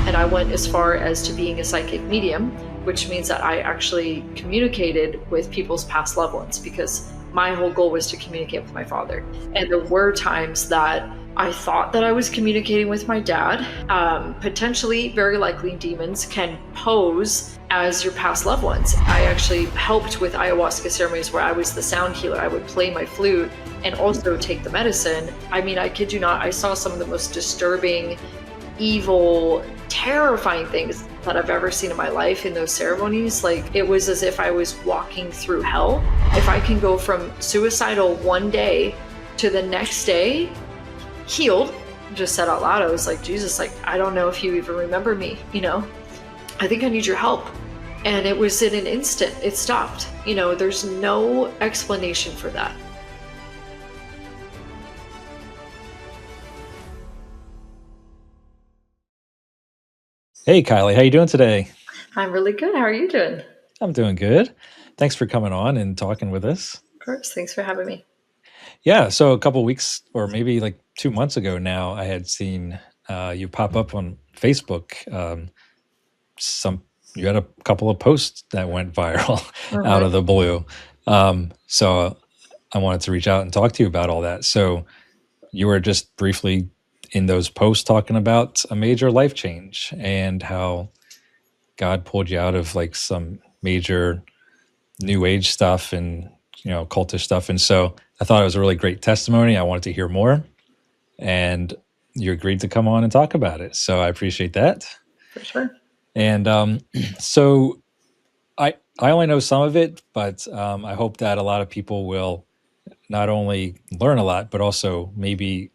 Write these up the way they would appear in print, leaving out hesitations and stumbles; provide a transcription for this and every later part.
And I went as far as to being a psychic medium, which means that I actually communicated with people's past loved ones, because my whole goal was to communicate with my father. And there were times that I thought that I was communicating with my dad. Potentially, very likely, demons can pose as your past loved ones. I actually helped with ayahuasca ceremonies where I was the sound healer. I would play my flute and also take the medicine. I mean, I kid you not, I saw some of the most disturbing, evil, terrifying things that I've ever seen in my life in those ceremonies. Like, it was as if I was walking through hell. If I can go from suicidal one day to the next day healed, just said out loud, I was like, Jesus, like, I don't know if you even remember me, I think I need your help. And it was in an instant, it stopped. There's no explanation for that. Hey, Kylie, how you doing today? I'm really good. How are you doing? I'm doing good. Thanks for coming on and talking with us. Of course. Thanks for having me. Yeah, so a couple weeks or maybe like 2 months ago now, I had seen you pop up on Facebook. Some You had a couple of posts that went viral out of the blue. So I wanted to reach out and talk to you about all that. So you were just briefly in those posts talking about a major life change and how God pulled you out of like some major new age stuff and cultish stuff. And so I thought it was a really great testimony. I wanted to hear more, and you agreed to come on and talk about it. So I appreciate that. For sure. And so I only know some of it, but I hope that a lot of people will not only learn a lot, but also maybe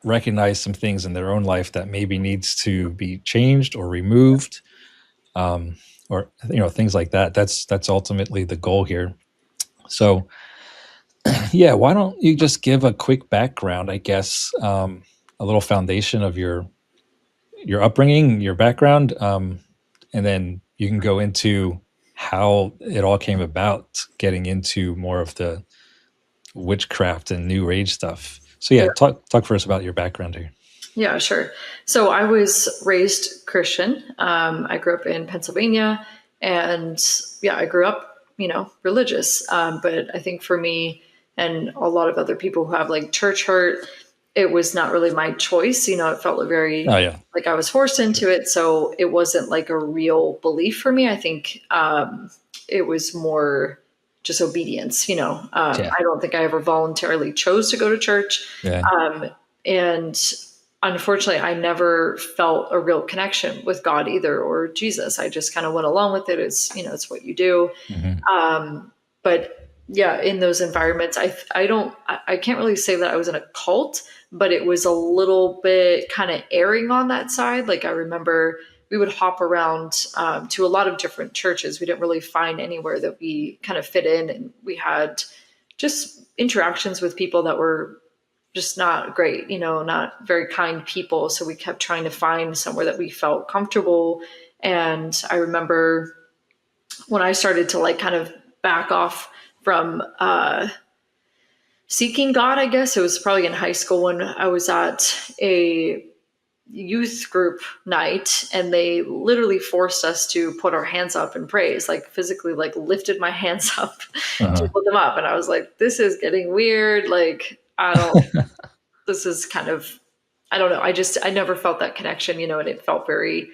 recognize some things in their own life that maybe needs to be changed or removed, or things like that. That's ultimately the goal here. So yeah, why don't you just give a quick background, I guess, a little foundation of your upbringing, your background, and then you can go into how it all came about, getting into more of the witchcraft and new age stuff. So yeah, talk first about your background here. Yeah, sure. So I was raised Christian. I grew up in Pennsylvania, and I grew up, religious. But I think for me and a lot of other people who have like church hurt, it was not really my choice. It felt very like I was forced into it. So it wasn't like a real belief for me. I think it was more just obedience. I don't think I ever voluntarily chose to go to church. And unfortunately, I never felt a real connection with God either, or Jesus. I just kind of went along with it. It's what you do. But yeah, in those environments, I can't really say that I was in a cult, but it was a little bit kind of erring on that side. Like, I remember we would hop around to a lot of different churches. We didn't really find anywhere that we kind of fit in. And we had just interactions with people that were just not great, not very kind people. So we kept trying to find somewhere that we felt comfortable. And I remember when I started to like kind of back off from seeking God, I guess it was probably in high school when I was at a youth group night, and they literally forced us to put our hands up in praise, like physically, like lifted my hands up to put them up. And I was like, this is getting weird. Like, this is kind of, I don't know. I never felt that connection, and it felt very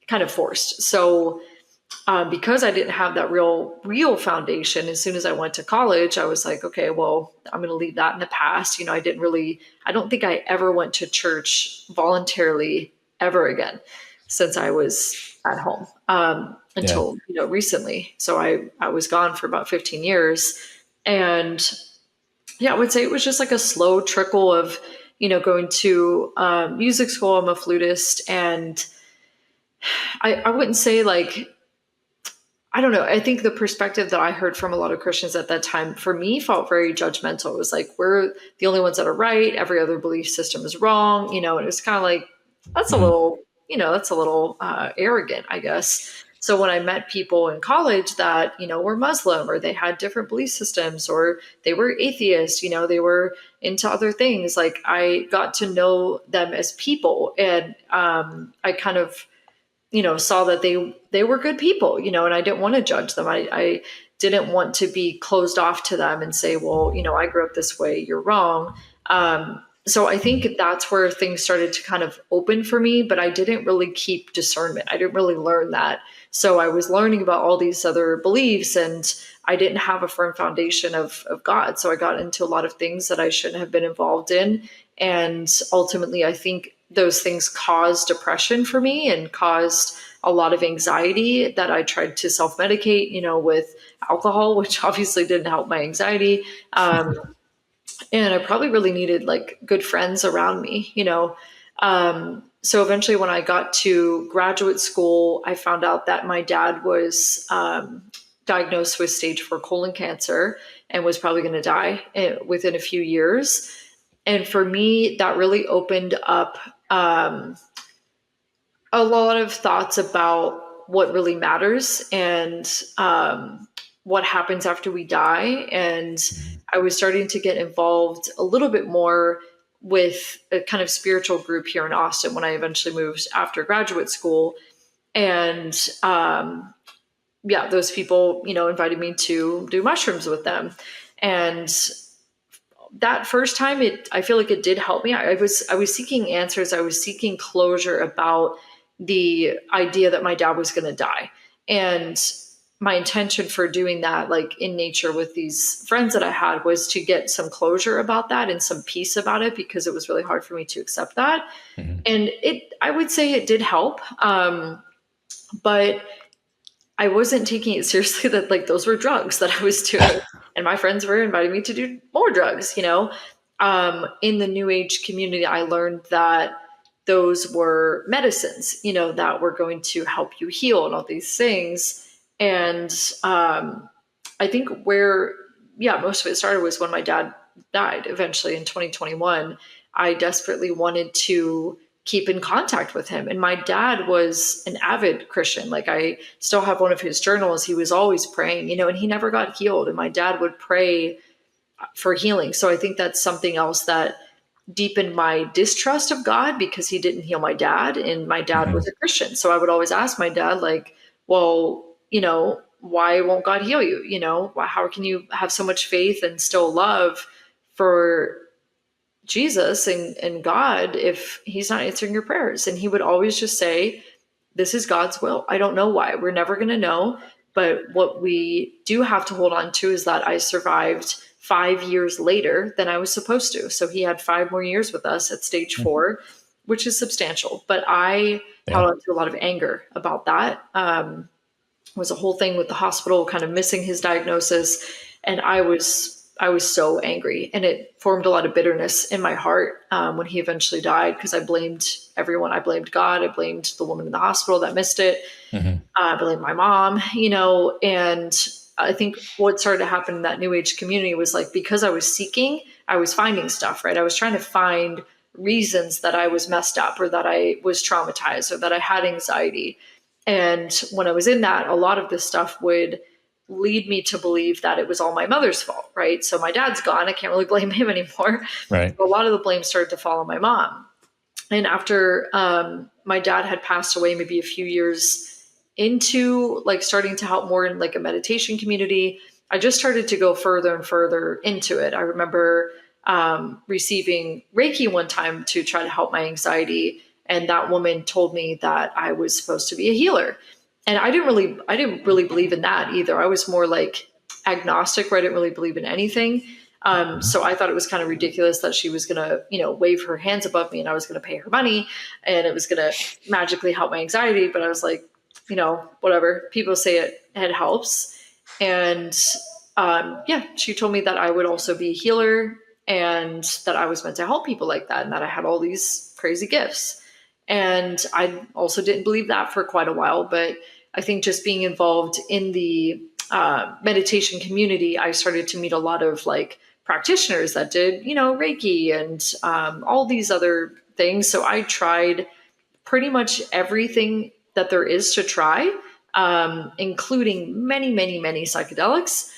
kind of forced. So because I didn't have that real foundation, as soon as I went to college, I was like, okay, well, I'm going to leave that in the past. I don't think I ever went to church voluntarily ever again since I was at home until, recently. So I was gone for about 15 years. And I would say it was just like a slow trickle of, going to music school. I'm a flutist, and I wouldn't say like, I don't know. I think the perspective that I heard from a lot of Christians at that time, for me, felt very judgmental. It was like, we're the only ones that are right. Every other belief system is wrong, and it was kind of like, that's a little, arrogant, I guess. So when I met people in college that, were Muslim, or they had different belief systems, or they were atheist, they were into other things, like I got to know them as people. And I kind of, saw that they were good people, and I didn't want to judge them. I didn't want to be closed off to them and say, well, I grew up this way, you're wrong. So I think that's where things started to kind of open for me, but I didn't really keep discernment. I didn't really learn that. So I was learning about all these other beliefs, and I didn't have a firm foundation of God. So I got into a lot of things that I shouldn't have been involved in. And ultimately, I think those things caused depression for me and caused a lot of anxiety that I tried to self-medicate, with alcohol, which obviously didn't help my anxiety. And I probably really needed like good friends around me. So eventually when I got to graduate school, I found out that my dad was diagnosed with stage 4 colon cancer and was probably going to die within a few years. And for me, that really opened up a lot of thoughts about what really matters and what happens after we die. And I was starting to get involved a little bit more with a kind of spiritual group here in Austin when I eventually moved after graduate school. And those people, invited me to do mushrooms with them. And that first time, I feel like it did help me. I was seeking answers. I was seeking closure about the idea that my dad was going to die. And my intention for doing that, like in nature with these friends that I had, was to get some closure about that and some peace about it, because it was really hard for me to accept that. Mm-hmm. And I would say it did help. But I wasn't taking it seriously that like those were drugs that I was doing. And my friends were inviting me to do more drugs, In the New Age community, I learned that those were medicines, that were going to help you heal and all these things. And I think where, most of it started was when my dad died eventually in 2021. I desperately wanted to keep in contact with him. And my dad was an avid Christian. Like I still have one of his journals. He was always praying, and he never got healed. And my dad would pray for healing. So I think that's something else that deepened my distrust of God, because he didn't heal my dad, and my dad was a Christian. So I would always ask my dad, like, well, why won't God heal you? How can you have so much faith and still love for Jesus and God if he's not answering your prayers? And he would always just say, this is God's will. I don't know why. We're never going to know. But what we do have to hold on to is that I survived 5 years later than I was supposed to. So he had 5 more years with us at stage 4, which is substantial. But I held on to a lot of anger about that. It was a whole thing with the hospital kind of missing his diagnosis. And I was so angry, and it formed a lot of bitterness in my heart when he eventually died, because I blamed everyone. I blamed God. I blamed the woman in the hospital that missed it. I blamed my mom, and I think what started to happen in that New Age community was like, because I was seeking, I was finding stuff, right? I was trying to find reasons that I was messed up, or that I was traumatized, or that I had anxiety. And when I was in that, a lot of this stuff would lead me to believe that it was all my mother's fault, right? So my dad's gone. I can't really blame him anymore. Right. So a lot of the blame started to fall on my mom. And after my dad had passed away, maybe a few years into like starting to help more in like a meditation community, I just started to go further and further into it. I remember receiving Reiki one time to try to help my anxiety. And that woman told me that I was supposed to be a healer. And I didn't really believe in that either. I was more like agnostic, where I didn't really believe in anything. So I thought it was kind of ridiculous that she was going to, wave her hands above me and I was going to pay her money and it was going to magically help my anxiety. But I was like, whatever. People say it helps. And she told me that I would also be a healer and that I was meant to help people like that, and that I had all these crazy gifts. And I also didn't believe that for quite a while, but I think just being involved in the meditation community, I started to meet a lot of like practitioners that did, Reiki and all these other things. So I tried pretty much everything that there is to try. including many, many, many psychedelics.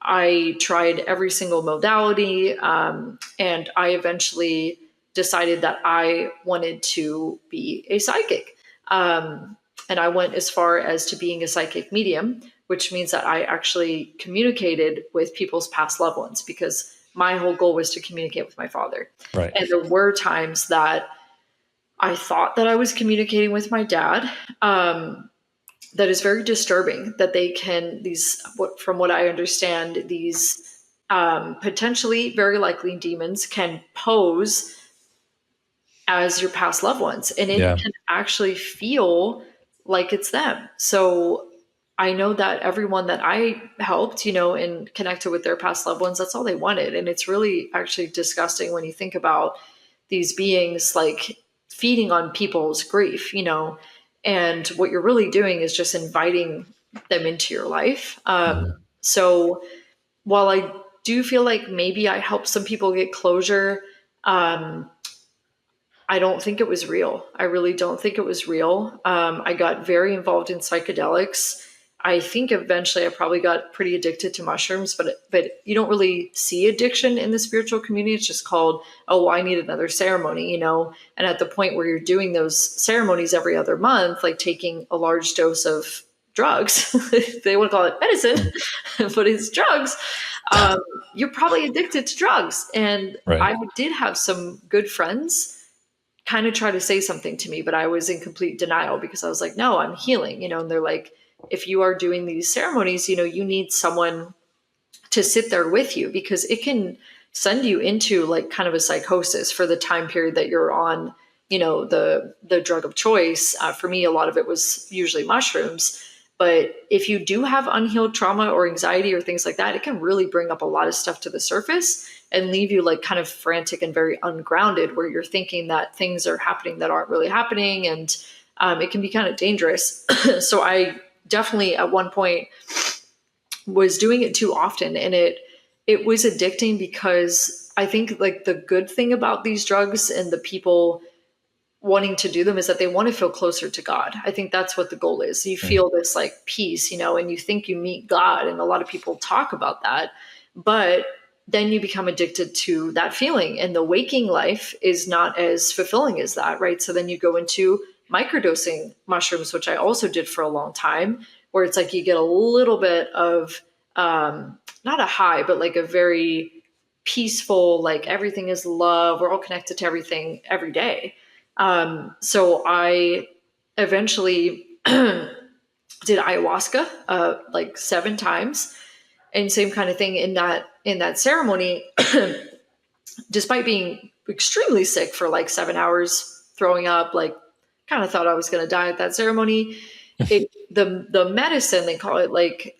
I tried every single modality, and I eventually decided that I wanted to be a psychic. And I went as far as to being a psychic medium, which means that I actually communicated with people's past loved ones, because my whole goal was to communicate with my father. Right. And there were times that I thought that I was communicating with my dad. That is very disturbing that they can, from what I understand, these potentially very likely demons can pose as your past loved ones, and it Yeah. can actually feel like it's them. So I know that everyone that I helped, and connected with their past loved ones, that's all they wanted. And it's really actually disgusting when you think about these beings like feeding on people's grief, and what you're really doing is just inviting them into your life. So while I do feel like maybe I helped some people get closure, I don't think it was real. I really don't think it was real. I got very involved in psychedelics. I think eventually I probably got pretty addicted to mushrooms, but you don't really see addiction in the spiritual community. It's just called, oh, well, I need another ceremony, And at the point where you're doing those ceremonies every other month, like taking a large dose of drugs, they want to call it medicine, but it's drugs. You're probably addicted to drugs. And Right. I did have some good friends kind of try to say something to me, but I was in complete denial, because I was like, no, I'm healing, and they're like, if you are doing these ceremonies, you need someone to sit there with you, because it can send you into like kind of a psychosis for the time period that you're on, the drug of choice. For me, a lot of it was usually mushrooms. But if you do have unhealed trauma or anxiety or things like that, it can really bring up a lot of stuff to the surface and leave you like kind of frantic and very ungrounded, where you're thinking that things are happening that aren't really happening. And it can be kind of dangerous. So I definitely at one point was doing it too often, and it was addicting, because I think like the good thing about these drugs and the people wanting to do them is that they want to feel closer to God. I think that's what the goal is. You feel this like peace, and you think you meet God, and a lot of people talk about that, but then you become addicted to that feeling, and the waking life is not as fulfilling as that, right? So then you go into microdosing mushrooms, which I also did for a long time, where it's like you get a little bit of not a high, but like a very peaceful, like everything is love, we're all connected to everything every day. So I eventually did ayahuasca like 7 times, and same kind of thing in that ceremony. Despite being extremely sick for like 7 hours, throwing up, like kind of thought I was going to die at that ceremony. The medicine, they call it like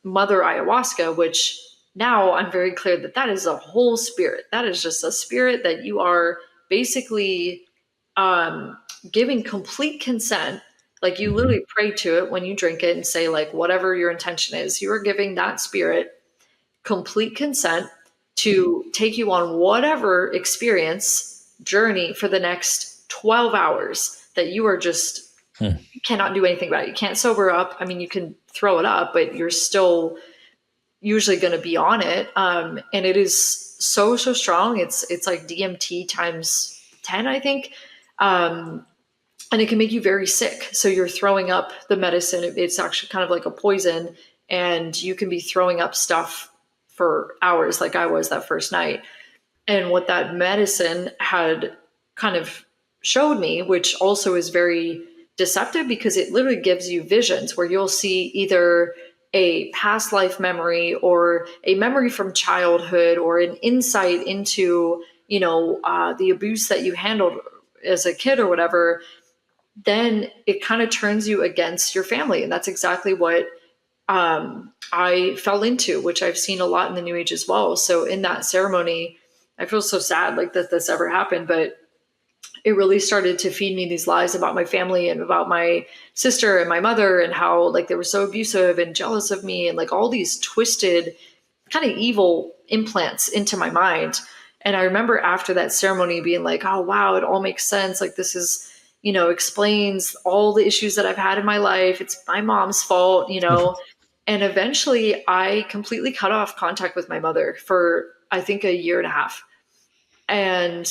mother ayahuasca, which now I'm very clear that is a whole spirit. That is just a spirit that you are basically giving complete consent. Like you literally pray to it when you drink it and say like whatever your intention is, you are giving that spirit complete consent to take you on whatever experience journey for the next 12 hours that you are just you cannot do anything about it. You can't sober up. I mean, you can throw it up, but you're still usually going to be on it. And it is so strong. It's like DMT times 10, I think. And it can make you very sick. So you're throwing up the medicine. It's actually kind of like a poison, and you can be throwing up stuff for hours, like I was that first night. And what that medicine had kind of showed me, which also is very deceptive, because it literally gives you visions where you'll see either a past life memory or a memory from childhood or an insight into, the abuse that you handled as a kid or whatever. Then it kind of turns you against your family. And that's exactly what I fell into, which I've seen a lot in the New Age as well. So in that ceremony, I feel so sad like that this ever happened, but it really started to feed me these lies about my family and about my sister and my mother, and how like they were so abusive and jealous of me, and like all these twisted kind of evil implants into my mind. And I remember after that ceremony being like, oh, wow, it all makes sense. Like this is, explains all the issues that I've had in my life. It's my mom's fault, And eventually I completely cut off contact with my mother for, I think, a year and a half. And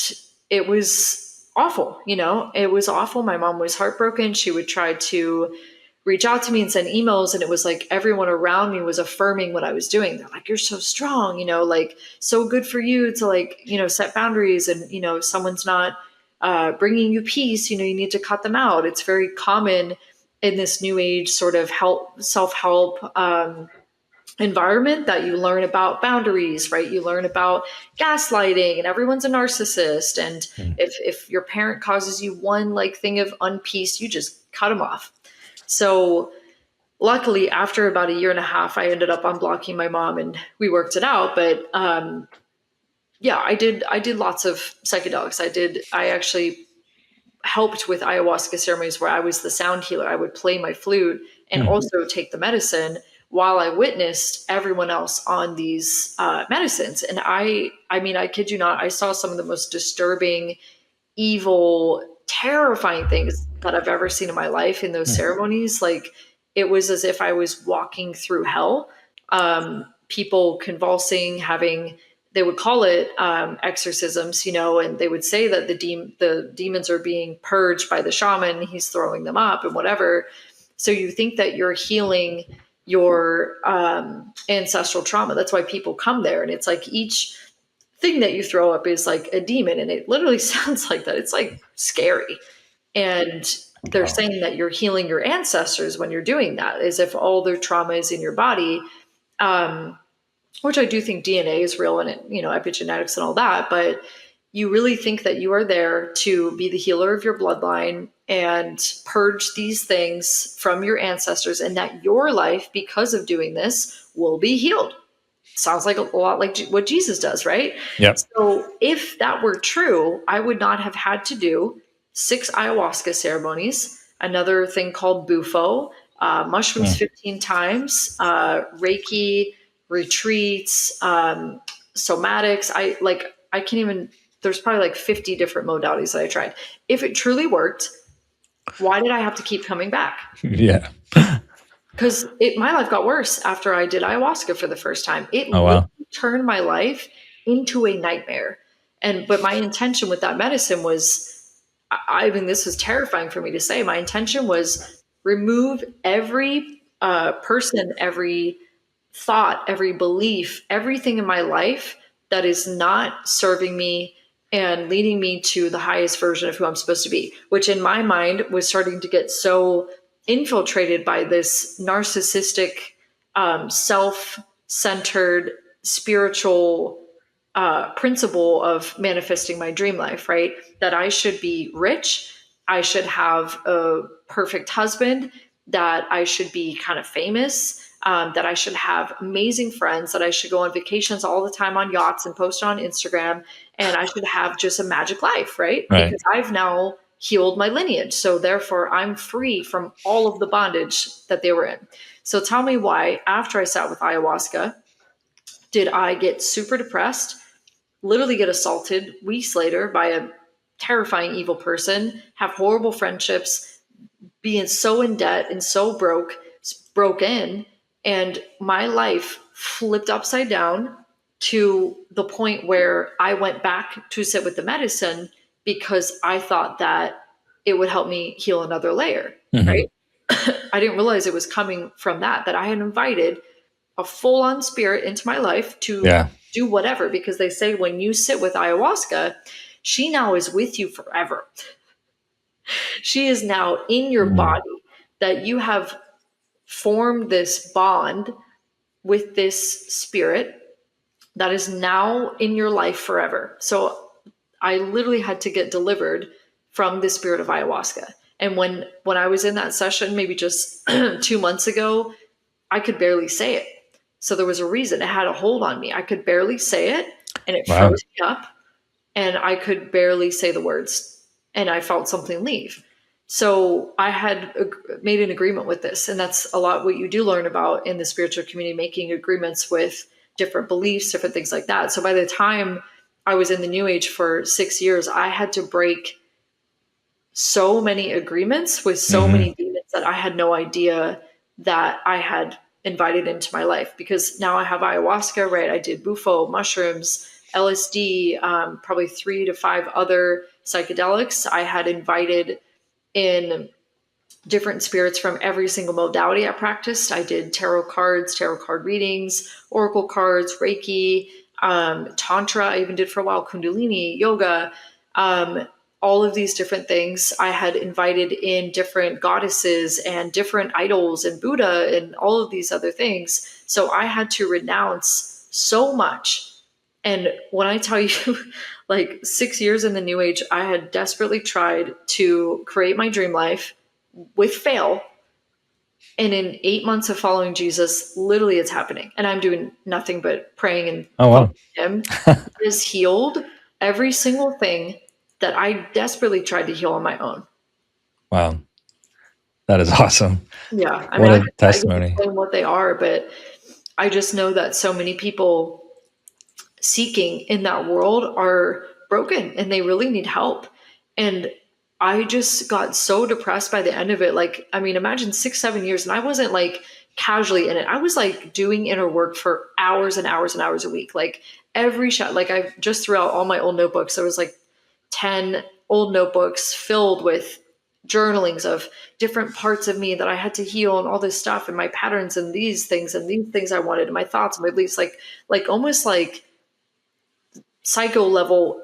it was awful, it was awful. My mom was heartbroken. She would try to reach out to me and send emails. And it was like everyone around me was affirming what I was doing. They're like, you're so strong, like so good for you to like, set boundaries. And, if someone's not bringing you peace, you need to cut them out. It's very common in this new age sort of self-help environment that you learn about boundaries, right? You learn about gaslighting and everyone's a narcissist. And if your parent causes you one like thing of unpeace, you just cut them off. So luckily, after about a year and a half, I ended up unblocking my mom and we worked it out. But I did lots of psychedelics. I actually helped with ayahuasca ceremonies where I was the sound healer. I would play my flute and also take the medicine while I witnessed everyone else on these medicines. And I mean, I kid you not, I saw some of the most disturbing, evil, terrifying things that I've ever seen in my life in those ceremonies. Like it was as if I was walking through hell. People convulsing, they would call it exorcisms, and they would say that the demons are being purged by the shaman. He's throwing them up and whatever. So you think that you're healing your ancestral trauma. That's why people come there. And it's like each thing that you throw up is like a demon. And it literally sounds like that. It's like scary. And they're saying that you're healing your ancestors when you're doing that, as if all their trauma is in your body. Which I do think DNA is real and epigenetics and all that, but you really think that you are there to be the healer of your bloodline and purge these things from your ancestors, and that your life, because of doing this, will be healed. Sounds like a lot like what Jesus does, right? Yep. So if that were true, I would not have had to do 6 ayahuasca ceremonies, another thing called bufo, mushrooms 15 times, Reiki, retreats, somatics. I can't even, there's probably like 50 different modalities that I tried. If it truly worked, why did I have to keep coming back? Yeah. Because my life got worse after I did ayahuasca for the first time. It wow. turned my life into a nightmare. But my intention with that medicine was, I mean, this was terrifying for me to say. My intention was remove every person, every thought, every belief, everything in my life that is not serving me and leading me to the highest version of who I'm supposed to be, which in my mind was starting to get so infiltrated by this narcissistic, self-centered, spiritual principle of manifesting my dream life, right? That I should be rich, I should have a perfect husband, that I should be kind of famous, that I should have amazing friends, that I should go on vacations all the time on yachts and post on Instagram, and I should have just a magic life, right? Because I've now healed my lineage. So therefore I'm free from all of the bondage that they were in. So tell me why, after I sat with ayahuasca, did I get super depressed, literally get assaulted weeks later by a terrifying evil person, have horrible friendships, being so in debt and so broken, and my life flipped upside down to the point where I went back to sit with the medicine because I thought that it would help me heal another layer, right? I didn't realize it was coming from that I had invited a full-on spirit into my life to do whatever, because they say when you sit with ayahuasca, she now is with you forever. She is now in your body, that you have formed this bond with this spirit that is now in your life forever. So I literally had to get delivered from the spirit of ayahuasca. And when I was in that session, maybe just 2 months ago, I could barely say it. So there was a reason. It had a hold on me. I could barely say it, and it froze me up, and I could barely say the words, and I felt something leave. So I had made an agreement with this, and that's a lot what you do learn about in the spiritual community, making agreements with different beliefs, different things like that. So by the time I was in the New Age for 6 years, I had to break so many agreements with so Hmm. many demons that I had no idea that I had invited into my life, because now I have ayahuasca, right? I did bufo, mushrooms, LSD, probably 3 to 5 other psychedelics. I had invited in different spirits from every single modality I practiced. I did tarot cards, tarot card readings, oracle cards, Reiki, Tantra. I even did for a while Kundalini, yoga, um, all of these different things. I had invited in different goddesses and different idols and Buddha and all of these other things. So I had to renounce so much. And when I tell you, like 6 years in the new age, I had desperately tried to create my dream life with fail. And in 8 months of following Jesus, literally it's happening. And I'm doing nothing but praying and Oh, following wow. him. He has healed every single thing that I desperately tried to heal on my own. Wow. That is awesome. Yeah. I mean, What a I can testimony. explain what they are, but I just know that so many people seeking in that world are broken and they really need help. And I just got so depressed by the end of it. Like, I mean, imagine 6, 7 years, and I wasn't like casually in it. I was like doing inner work for hours and hours and hours a week. Like every shot, like I just threw out all my old notebooks. There was like 10 old notebooks filled with journalings of different parts of me that I had to heal and all this stuff and my patterns and these things I wanted and my thoughts and my beliefs, like almost like psycho level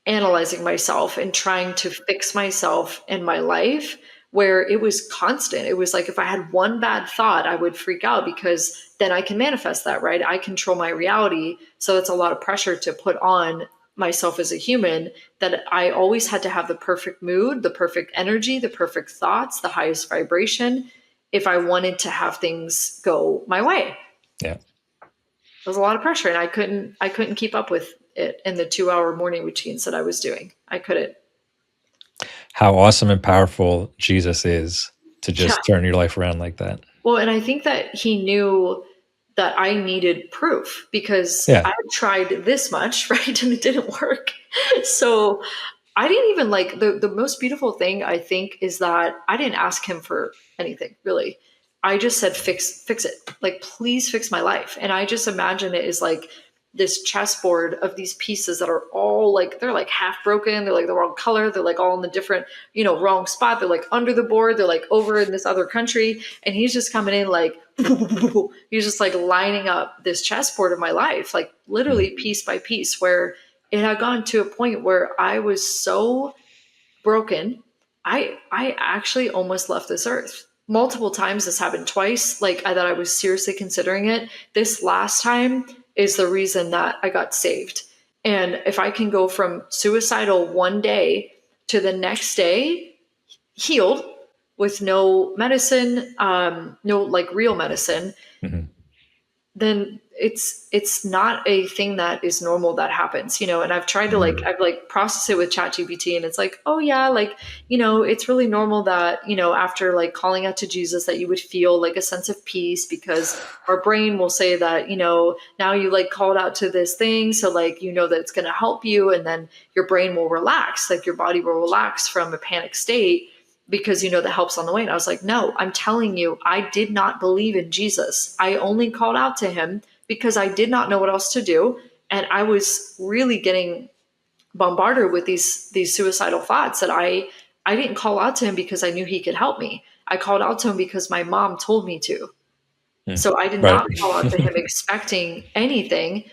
analyzing myself and trying to fix myself in my life, where it was constant. It was like if I had one bad thought, I would freak out, because then I can manifest that, right? I control my reality. So it's a lot of pressure to put on myself as a human, that I always had to have the perfect mood, the perfect energy, the perfect thoughts, the highest vibration if I wanted to have things go my way. Yeah. It was a lot of pressure, and I couldn't keep up with it in the 2 hour morning routines that I was doing. I couldn't. How awesome and powerful Jesus is to Yeah. just turn your life around like that. Well, and I think that he knew that I needed proof, because Yeah. I had tried this much, right? And it didn't work. So I didn't even like the most beautiful thing, I think, is that I didn't ask him for anything really. I just said, fix it. Like, please fix my life. And I just imagine it as like this chessboard of these pieces that are all like, they're like half broken. They're like the wrong color. They're like all in the different, wrong spot. They're like under the board. They're like over in this other country. And he's just coming in like, he's just like lining up this chessboard of my life, like literally piece by piece, where it had gone to a point where I was so broken. I actually almost left this earth. Multiple times. This happened twice. Like that I was seriously considering it. This last time is the reason that I got saved. And if I can go from suicidal one day to the next day healed with no medicine, no like real medicine, Mhm. then it's not a thing that is normal that happens, and I've tried to I've like processed it with ChatGPT, and it's like, oh yeah, like, it's really normal that, after like calling out to Jesus, that you would feel like a sense of peace, because our brain will say that, now you like called out to this thing, so like, that it's going to help you, and then your brain will relax, like your body will relax from a panic state, because that helps on the way. And I was like, no, I'm telling you, I did not believe in Jesus. I only called out to him because I did not know what else to do. And I was really getting bombarded with these suicidal thoughts, that I didn't call out to him because I knew he could help me. I called out to him because my mom told me to. So I did Right. not call out to him expecting anything.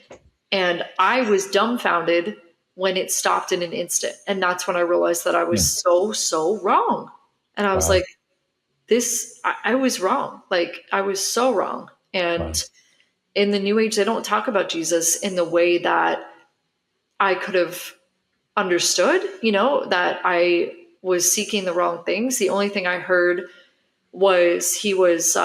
And I was dumbfounded when it stopped in an instant. And that's when I realized that I was so wrong. And I was Wow. like, I was wrong. Like, I was so wrong. Wow. And in the new age, they don't talk about Jesus in the way that I could have understood, that I was seeking the wrong things. The only thing I heard was he was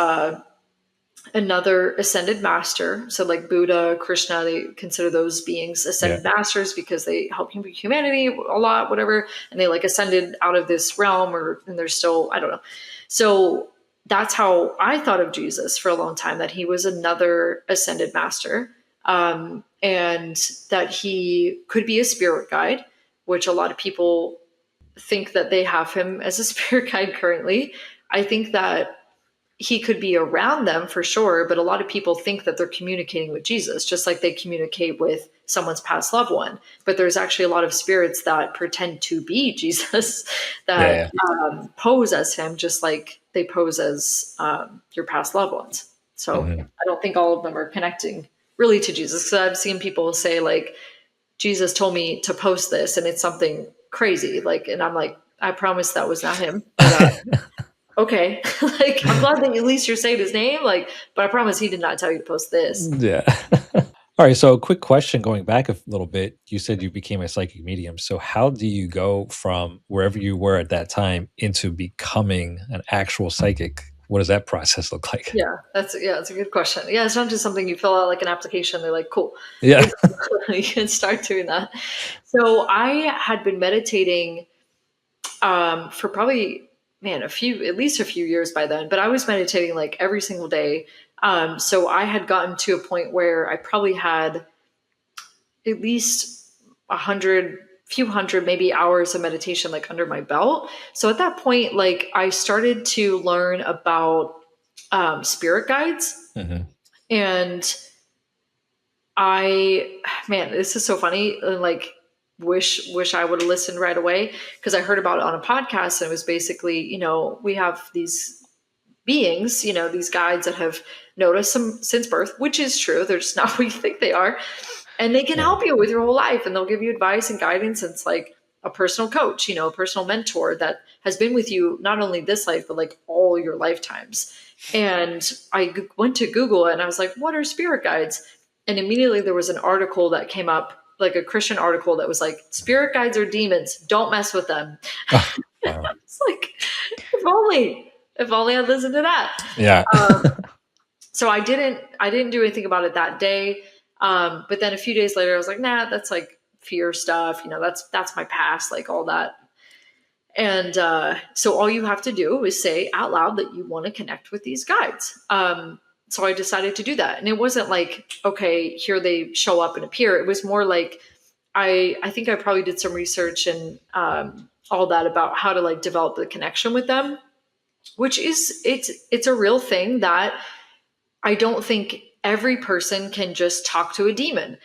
another ascended master. So, like Buddha, Krishna, they consider those beings Yeah. ascended masters because they help humanity a lot, whatever. And they like ascended out of this realm, and they're still, I don't know. So that's how I thought of Jesus for a long time, that he was another ascended master, and that he could be a spirit guide, which a lot of people think that they have him as a spirit guide currently. I think that he could be around them for sure, but a lot of people think that they're communicating with Jesus, just like they communicate with someone's past loved one. But there's actually a lot of spirits that pretend to be Jesus that Yeah. pose as him, just like they pose as your past loved ones. So Hmm. I don't think all of them are connecting really to Jesus. Because I've seen people say like, Jesus told me to post this, and it's something crazy. Like, and I'm like, I promise that was not him. But okay. Like, I'm glad that at least you're saying his name. Like, but I promise he did not tell you to post this. Yeah. All right. So, a quick question going back a little bit. You said you became a psychic medium. So, how do you go from wherever you were at that time into becoming an actual psychic? What does that process look like? That's a good question. Yeah, it's not just something you fill out like an application. They're like, cool, Yeah. you can start doing that. So I had been meditating for probably at least a few years by then. But I was meditating like every single day. So I had gotten to a point where I probably had at least 100 few hundred maybe hours of meditation like under my belt. So at that point, like I started to learn about spirit guides. Hmm. And this is so funny. Like, wish I would have listened right away, because I heard about it on a podcast, and it was basically, we have these beings, these guides that have noticed some since birth, which is true. They're just not what you think they are, and they can Yeah. help you with your whole life, and they'll give you advice and guidance. And it's like a personal coach, a personal mentor that has been with you not only this life but like all your lifetimes. And I went to Google it, and I was like, what are spirit guides? And immediately there was an article that came up, like a Christian article that was like, spirit guides are demons, don't mess with them. Oh, wow. It's like, if only I'd listened to that. Yeah. So I didn't do anything about it that day. But then a few days later, I was like, nah, that's like fear stuff. That's my past, like all that. And so all you have to do is say out loud that you want to connect with these guides. So I decided to do that. And it wasn't like, okay, here they show up and appear. It was more like, I think I probably did some research and all that about how to like develop the connection with them, which is, it's a real thing that I don't think every person can just talk to a demon.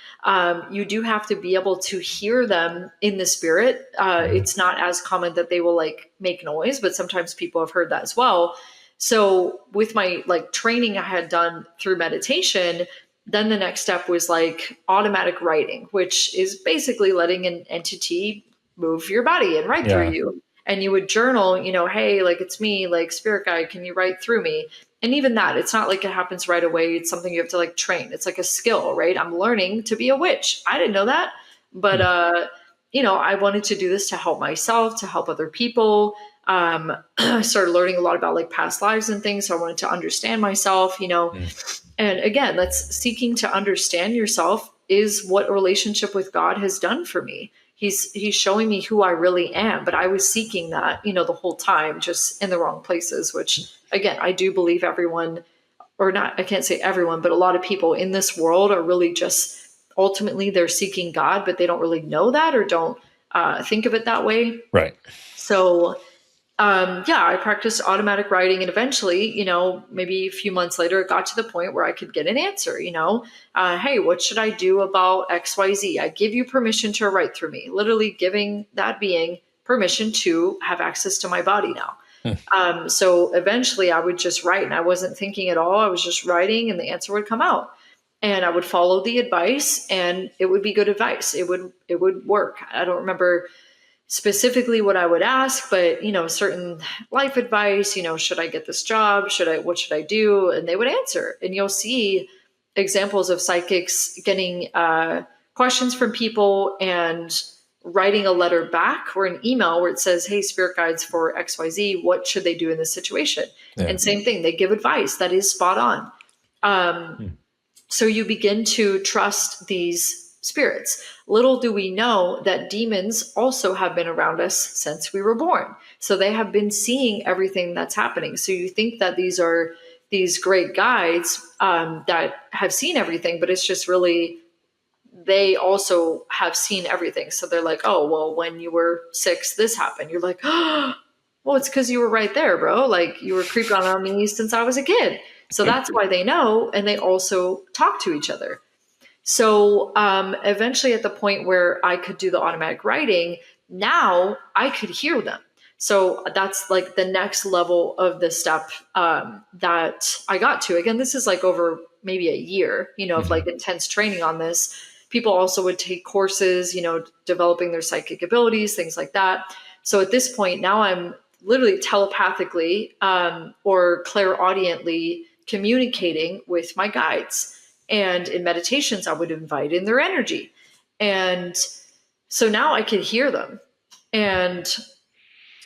You do have to be able to hear them in the spirit. It's not as common that they will like make noise, but sometimes people have heard that as well. So with my like training I had done through meditation, then the next step was like automatic writing, which is basically letting an entity move your body and write through Yeah. you. And you would journal, hey, like it's me, like spirit guide, can you write through me? And even that, it's not like it happens right away. It's something you have to like train. It's like a skill, right? I'm learning to be a witch. I didn't know that. But, I wanted to do this to help myself, to help other people. I started learning a lot about like past lives and things. So I wanted to understand myself, and again, that's seeking to understand yourself is what a relationship with God has done for me. He's showing me who I really am, but I was seeking that, the whole time, just in the wrong places, which again, I do believe everyone, or not, I can't say everyone, but a lot of people in this world are really just ultimately they're seeking God, but they don't really know that or don't think of it that way. Right. So I practiced automatic writing, and eventually, maybe a few months later, it got to the point where I could get an answer, hey, what should I do about XYZ? I give you permission to write through me, literally giving that being permission to have access to my body now. So eventually I would just write, and I wasn't thinking at all. I was just writing, and the answer would come out, and I would follow the advice, and it would be good advice. It would work. I don't remember specifically what I would ask, but certain life advice, should I get this job? What should I do? And they would answer. And you'll see examples of psychics getting questions from people and writing a letter back or an email where it says, hey, spirit guides for XYZ, what should they do in this situation? Yeah. And same thing, they give advice that is spot on. So you begin to trust these spirits. Little do we know that demons also have been around us since we were born. So they have been seeing everything that's happening. So you think that these are these great guides that have seen everything, but it's just really they also have seen everything. So they're like, oh, well, when you were 6, this happened. You're like, oh, well, it's because you were right there, bro. Like you were creeping on me since I was a kid. So that's why they know. And they also talk to each other. So eventually at the point where I could do the automatic writing, now I could hear them. So that's like the next level of the step that I got to. Again, this is like over maybe a year, of like intense training on this. People also would take courses, developing their psychic abilities, things like that. So at this point, now I'm literally telepathically or clairaudiently communicating with my guides. And in meditations, I would invite in their energy. And so now I could hear them. And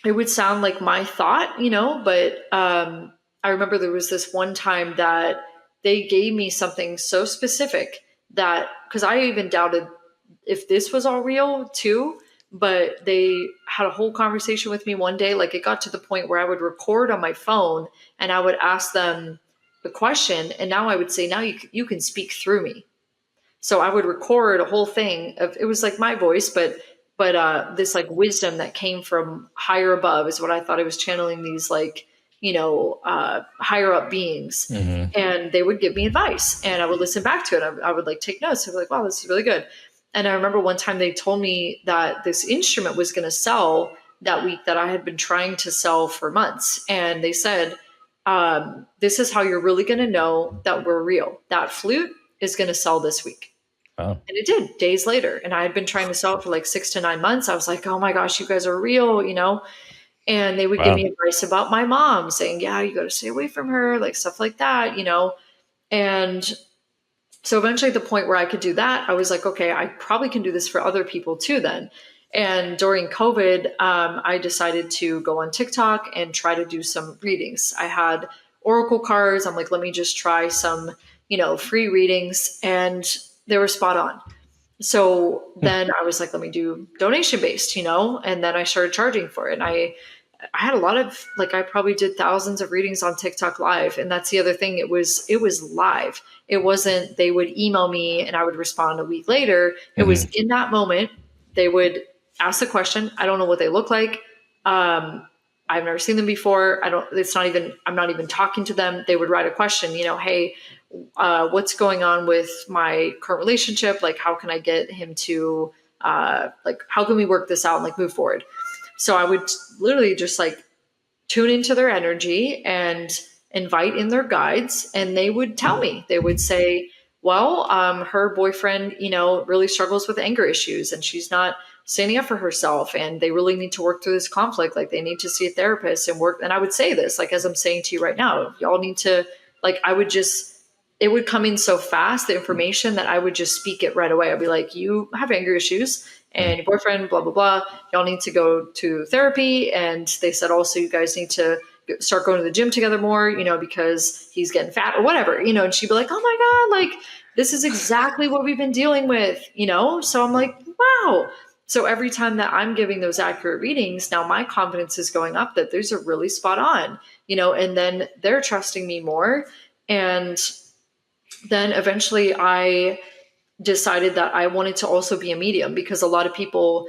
it would sound like my thought, but I remember there was this one time that they gave me something so specific that, because I even doubted if this was all real too, but they had a whole conversation with me one day. Like it got to the point where I would record on my phone and I would ask them the question. And now I would say, now you can speak through me. So I would record a whole thing of, it was like my voice, but this like wisdom that came from higher above is what I thought I was channeling, these like, higher up beings. And they would give me advice and I would listen back to it. I would like take notes. I'd be like, wow, this is really good. And I remember one time they told me that this instrument was going to sell that week that I had been trying to sell for months. And they said, this is how you're really going to know that we're real. That flute is going to sell this week. Oh. And it did days later. And I had been trying to sell it for like 6 to 9 months. I was like, oh my gosh, you guys are real, And they would give me advice about my mom saying, yeah, you got to stay away from her, like stuff like that, And so eventually at the point where I could do that, I was like, okay, I probably can do this for other people too then. And during COVID, I decided to go on TikTok and try to do some readings. I had oracle cards. I'm like, let me just try some, free readings. And they were spot on. So then I was like, let me do donation based, and then I started charging for it. And I had a lot of, like, I probably did thousands of readings on TikTok live. And that's the other thing. It was live. It wasn't, they would email me and I would respond a week later. It was in that moment. They would ask the question. I don't know what they look like. I've never seen them before. I'm not even talking to them. They would write a question, hey, what's going on with my current relationship? Like, how can I get him to, how can we work this out and like move forward? So I would literally just like tune into their energy and invite in their guides. And they would tell me, they would say, well, her boyfriend, really struggles with anger issues and she's not standing up for herself and they really need to work through this conflict. Like they need to see a therapist and work. And I would say this, like, as I'm saying to you right now, y'all need to, like, it would come in so fast, the information, that I would just speak it right away. I'd be like, you have anger issues and your boyfriend, blah, blah, blah. Y'all need to go to therapy. And they said, also, you guys need to start going to the gym together more, because he's getting fat or whatever, and she'd be like, oh my God, like, this is exactly what we've been dealing with, So I'm like, wow. So every time that I'm giving those accurate readings, now my confidence is going up that those are really spot on, and then they're trusting me more. And then eventually I decided that I wanted to also be a medium, because a lot of people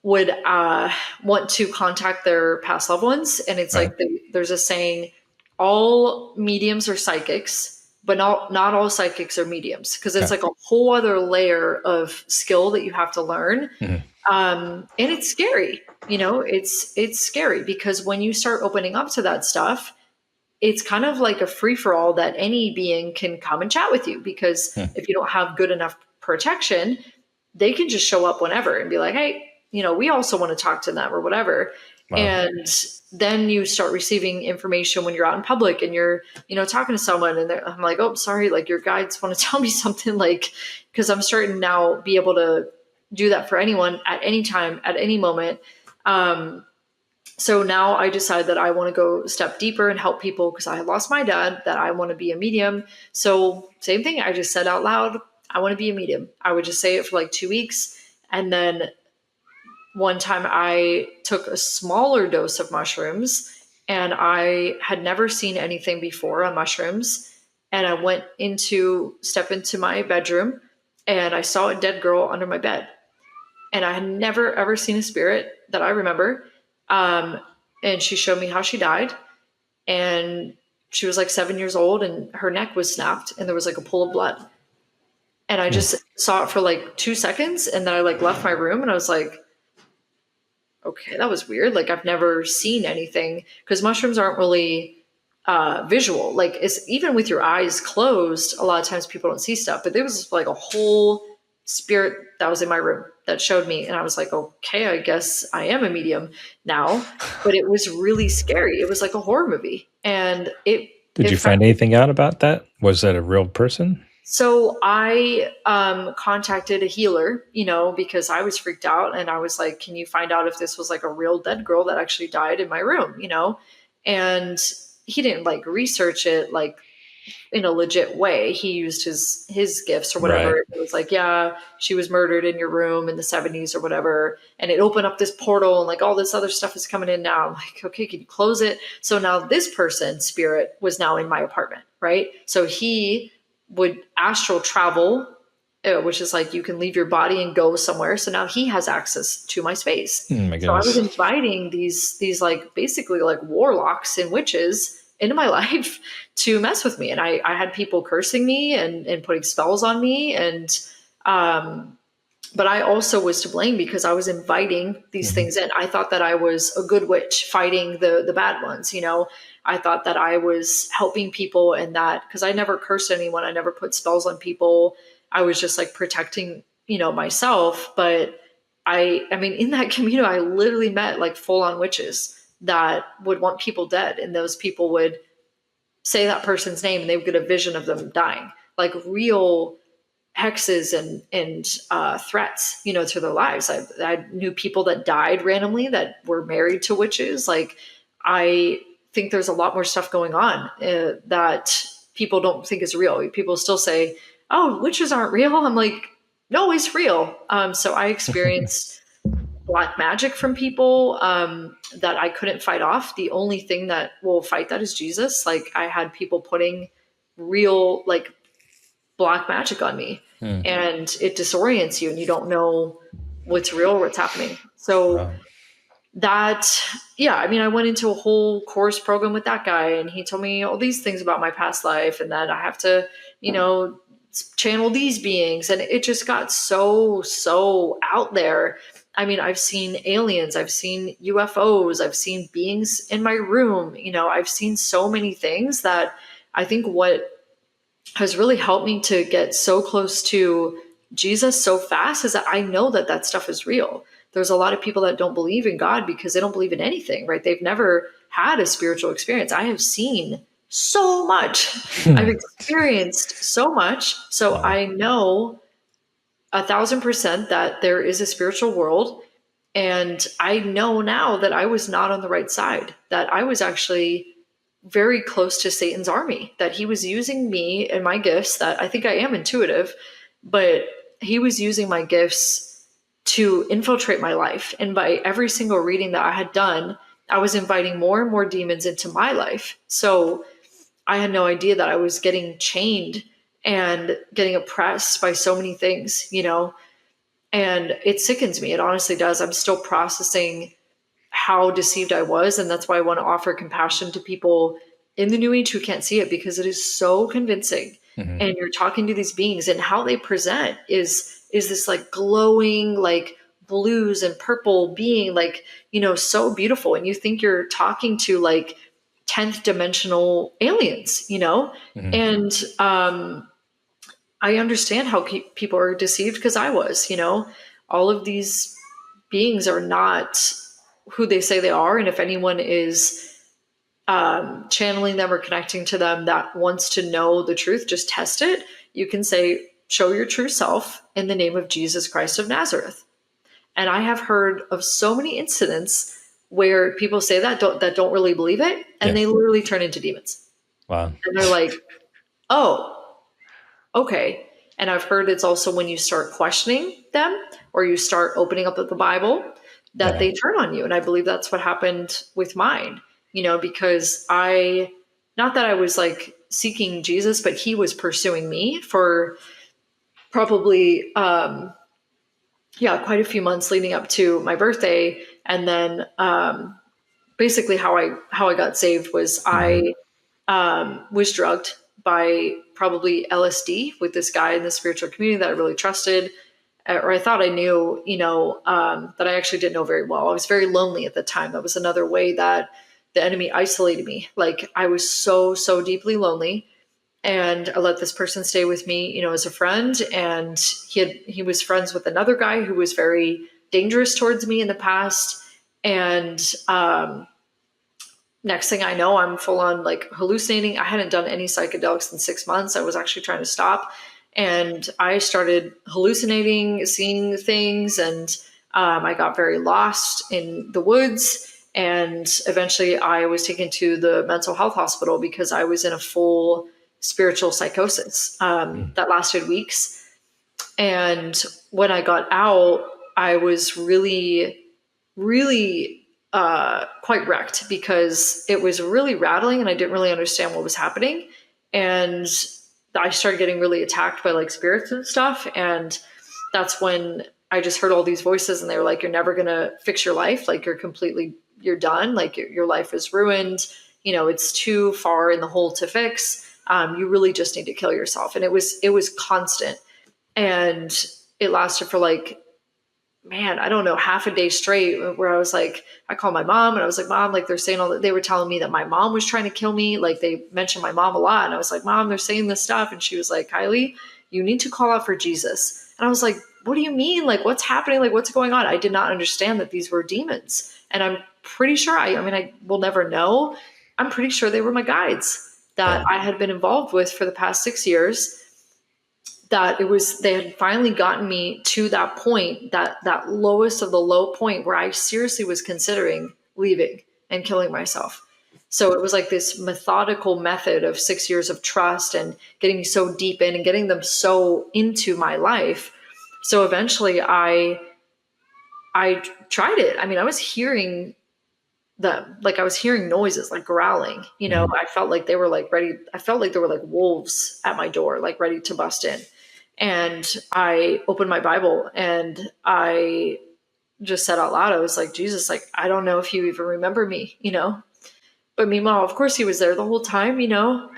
would want to contact their past loved ones. And it's like, there's a saying, all mediums are psychics, but not all psychics are mediums, because it's like a whole other layer of skill that you have to learn. And it's scary, it's scary, because when you start opening up to that stuff, it's kind of like a free-for-all that any being can come and chat with you, because if you don't have good enough protection, they can just show up whenever and be like, hey, we also want to talk to them or whatever. Wow. And then you start receiving information when you're out in public and you're, talking to someone, and I'm like, oh, sorry, like your guides want to tell me something, like, because I'm starting to now be able to do that for anyone at any time, at any moment. So now I decided that I want to go a step deeper and help people, because I had lost my dad, that I want to be a medium. So same thing. I just said out loud, I want to be a medium. I would just say it for like 2 weeks. And then one time I took a smaller dose of mushrooms, and I had never seen anything before on mushrooms. And I went step into my bedroom, and I saw a dead girl under my bed. And I had never, ever seen a spirit that I remember. Um, and she showed me how she died. And she was like 7 years old, and her neck was snapped, and there was like a pool of blood. And I Hmm. just saw it for like 2 seconds. And then I like left my room, and I was like, okay, that was weird. Like, I've never seen anything, because mushrooms aren't really visual. Like, it's even with your eyes closed, a lot of times people don't see stuff. But there was like a whole spirit that was in my room that showed me, and I was like, okay, I guess I am a medium now. But it was really scary. It was like a horror movie, and Did it you find anything out about that? Was that a real person? so I contacted a healer, because I was freaked out, and I was like, can you find out if this was like a real dead girl that actually died in my room? And he didn't like research it like in a legit way. He used his gifts or whatever. Right. It was like, yeah, she was murdered in your room in the 70s or whatever. And it opened up this portal, and like all this other stuff is coming in now. I'm like, okay, can you close it? So now this person's spirit was now in my apartment, right? So he would astral travel, which is like you can leave your body and go somewhere. So now he has access to my space. Oh my So I was goodness. inviting these like basically like warlocks and witches into my life to mess with me. And I had people cursing me and putting spells on me. And but I also was to blame because I was inviting these Hmm. things in. I thought that I was a good witch fighting the bad ones. I thought that I was helping people, and that because I never cursed anyone, I never put spells on people. I was just like protecting, myself. But I mean, in that community, I literally met like full on witches that would want people dead, and those people would say that person's name, and they would get a vision of them dying, like real hexes and threats, to their lives. I knew people that died randomly that were married to witches. Like, I think there's a lot more stuff going on that people don't think is real. People still say, "Oh, witches aren't real." I'm like, no, it's real. So I experienced black magic from people that I couldn't fight off. The only thing that will fight that is Jesus. Like, I had people putting real like black magic on me, Hmm. and it disorients you, and you don't know what's real or what's happening. So Wow. that, yeah, I mean, I went into a whole course program with that guy, and he told me all these things about my past life, and that I have to, channel these beings. And it just got so out there. I mean, I've seen aliens, I've seen UFOs, I've seen beings in my room, I've seen so many things that I think what has really helped me to get so close to Jesus so fast is that I know that that stuff is real. There's a lot of people that don't believe in God because they don't believe in anything, right? They've never had a spiritual experience. I have seen so much. I've Hmm. experienced so much. So Wow. I know 1,000% that there is a spiritual world. And I know now that I was not on the right side, that I was actually very close to Satan's army, that he was using me and my gifts, that I think I am intuitive, but he was using my gifts to infiltrate my life. And by every single reading that I had done, I was inviting more and more demons into my life. So I had no idea that I was getting chained and getting oppressed by so many things. And it sickens me. It honestly does. I'm still processing how deceived I was. And that's why I want to offer compassion to people in the new age who can't see it, because it is so convincing. Hmm. And you're talking to these beings, and how they present is this like glowing, like blues and purple being, like, so beautiful. And you think you're talking to like 10th dimensional aliens. Hmm. And I understand how people are deceived, because I was. All of these beings are not who they say they are. And if anyone is channeling them or connecting to them that wants to know the truth, just test it. You can say, show your true self in the name of Jesus Christ of Nazareth. And I have heard of so many incidents where people say that don't really believe it, and Yeah. they literally turn into demons. Wow. And they're like, oh, okay. And I've heard it's also when you start questioning them, or you start opening up the Bible, that Yeah. they turn on you. And I believe that's what happened with mine, because not that I was like seeking Jesus, but he was pursuing me for probably, quite a few months leading up to my birthday. And then, basically how I got saved was Mm-hmm. I, was drugged by probably LSD with this guy in the spiritual community that I really trusted, or I thought I knew, that I actually didn't know very well. I was very lonely at the time. That was another way that the enemy isolated me. Like I was so, so deeply lonely. And I let this person stay with me, as a friend. And he was friends with another guy who was very dangerous towards me in the past. And next thing I know, I'm full on like hallucinating. I hadn't done any psychedelics in 6 months. I was actually trying to stop. And I started hallucinating, seeing things, and I got very lost in the woods. And eventually I was taken to the mental health hospital because I was in a full spiritual psychosis that lasted weeks. And when I got out, I was really, really quite wrecked because it was really rattling and I didn't really understand what was happening. And I started getting really attacked by like spirits and stuff. And that's when I just heard all these voices and they were like, you're never going to fix your life. Like you're done. Like your life is ruined. It's too far in the hole to fix. You really just need to kill yourself. And it was constant. And it lasted for like, man, I don't know, half a day straight where I was like, I called my mom and I was like, Mom, like they're saying all that. They were telling me that my mom was trying to kill me. Like they mentioned my mom a lot. And I was like, Mom, they're saying this stuff. And she was like, Kylee, you need to call out for Jesus. And I was like, what do you mean? Like, what's happening? Like, what's going on? I did not understand that these were demons. And I'm pretty sure I will never know. I'm pretty sure they were my guides that Yeah. I had been involved with for the past 6 years, that they had finally gotten me to that point, that lowest of the low point where I seriously was considering leaving and killing myself. So it was like this methodical method of 6 years of trust and getting me so deep in and getting them so into my life. So eventually I tried it. I was hearing I was hearing noises like growling, Mm-hmm. I felt like they were like ready. I felt like there were like wolves at my door, like ready to bust in. And I opened my Bible and I just said out loud, I was like, Jesus, like, I don't know if you even remember me. But meanwhile, of course he was there the whole time.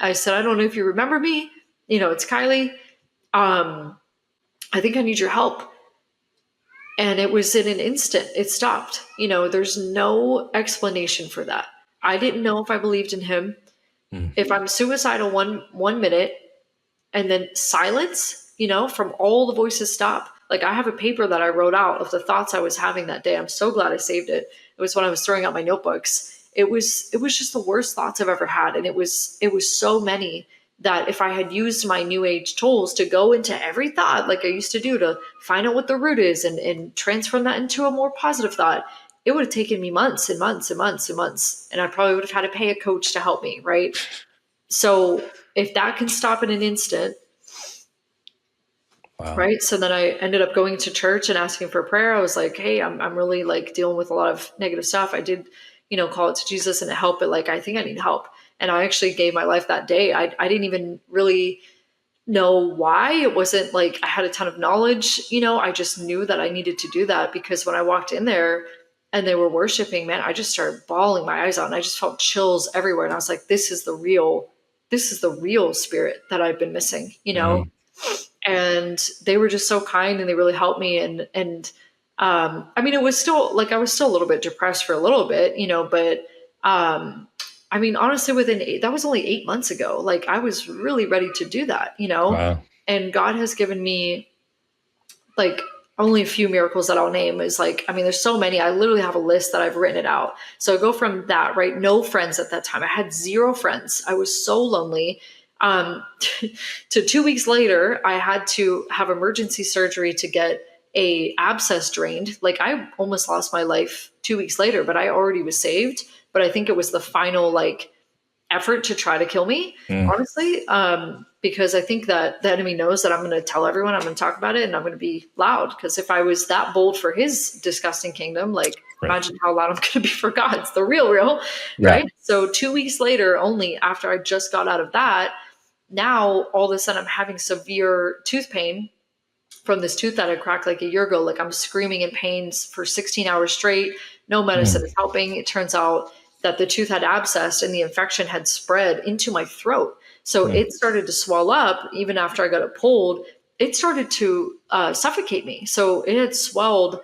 I said, I don't know if you remember me, it's Kylee. I think I need your help. And it was in an instant, it stopped. There's no explanation for that. I didn't know if I believed in him. If I'm suicidal one minute and then silence, from all the voices stop. Like I have a paper that I wrote out of the thoughts I was having that day. I'm so glad I saved it. It was when I was throwing out my notebooks. It was just the worst thoughts I've ever had. And it was so many that if I had used my new age tools to go into every thought, like I used to do, to find out what the root is and transform that into a more positive thought, it would have taken me months and months and months and months. And I probably would have had to pay a coach to help me. Right. So if that can stop in an instant, Wow. right. So then I ended up going to church and asking for prayer. I was like, hey, I'm really like dealing with a lot of negative stuff. I did, call it to Jesus and it helped, but like, I think I need help. And I actually gave my life that day. I didn't even really know why. It wasn't like I had a ton of knowledge, I just knew that I needed to do that because when I walked in there and they were worshiping, man, I just started bawling my eyes out and I just felt chills everywhere. And I was like, this is the real spirit that I've been missing. Mm-hmm. And they were just so kind and they really helped me. And it was still like, I was still a little bit depressed for a little bit, but, honestly, that was only 8 months ago. Like I was really ready to do that. Wow. And God has given me like only a few miracles that I'll name is like, there's so many. I literally have a list that I've written it out. So I go from that, right? No friends at that time. I had 0 friends. I was so lonely. To 2 weeks later, I had to have emergency surgery to get a abscess drained. Like I almost lost my life 2 weeks later, but I already was saved. But I think it was the final like effort to try to kill me, honestly, because I think that the enemy knows that I'm going to tell everyone, I'm going to talk about it, and I'm going to be loud. Because if I was that bold for his disgusting kingdom, like Right. imagine how loud I'm going to be for God's, the real, Yeah. right? So 2 weeks later, only after I just got out of that, now all of a sudden I'm having severe tooth pain. from this tooth that I cracked like a year ago. Like I'm screaming in pains for 16 hours straight. No medicine Mm. is helping. It turns out that the tooth had abscessed and the infection had spread into my throat. So Mm. it started to swell up even after I got it pulled. It started to suffocate me. So it had swelled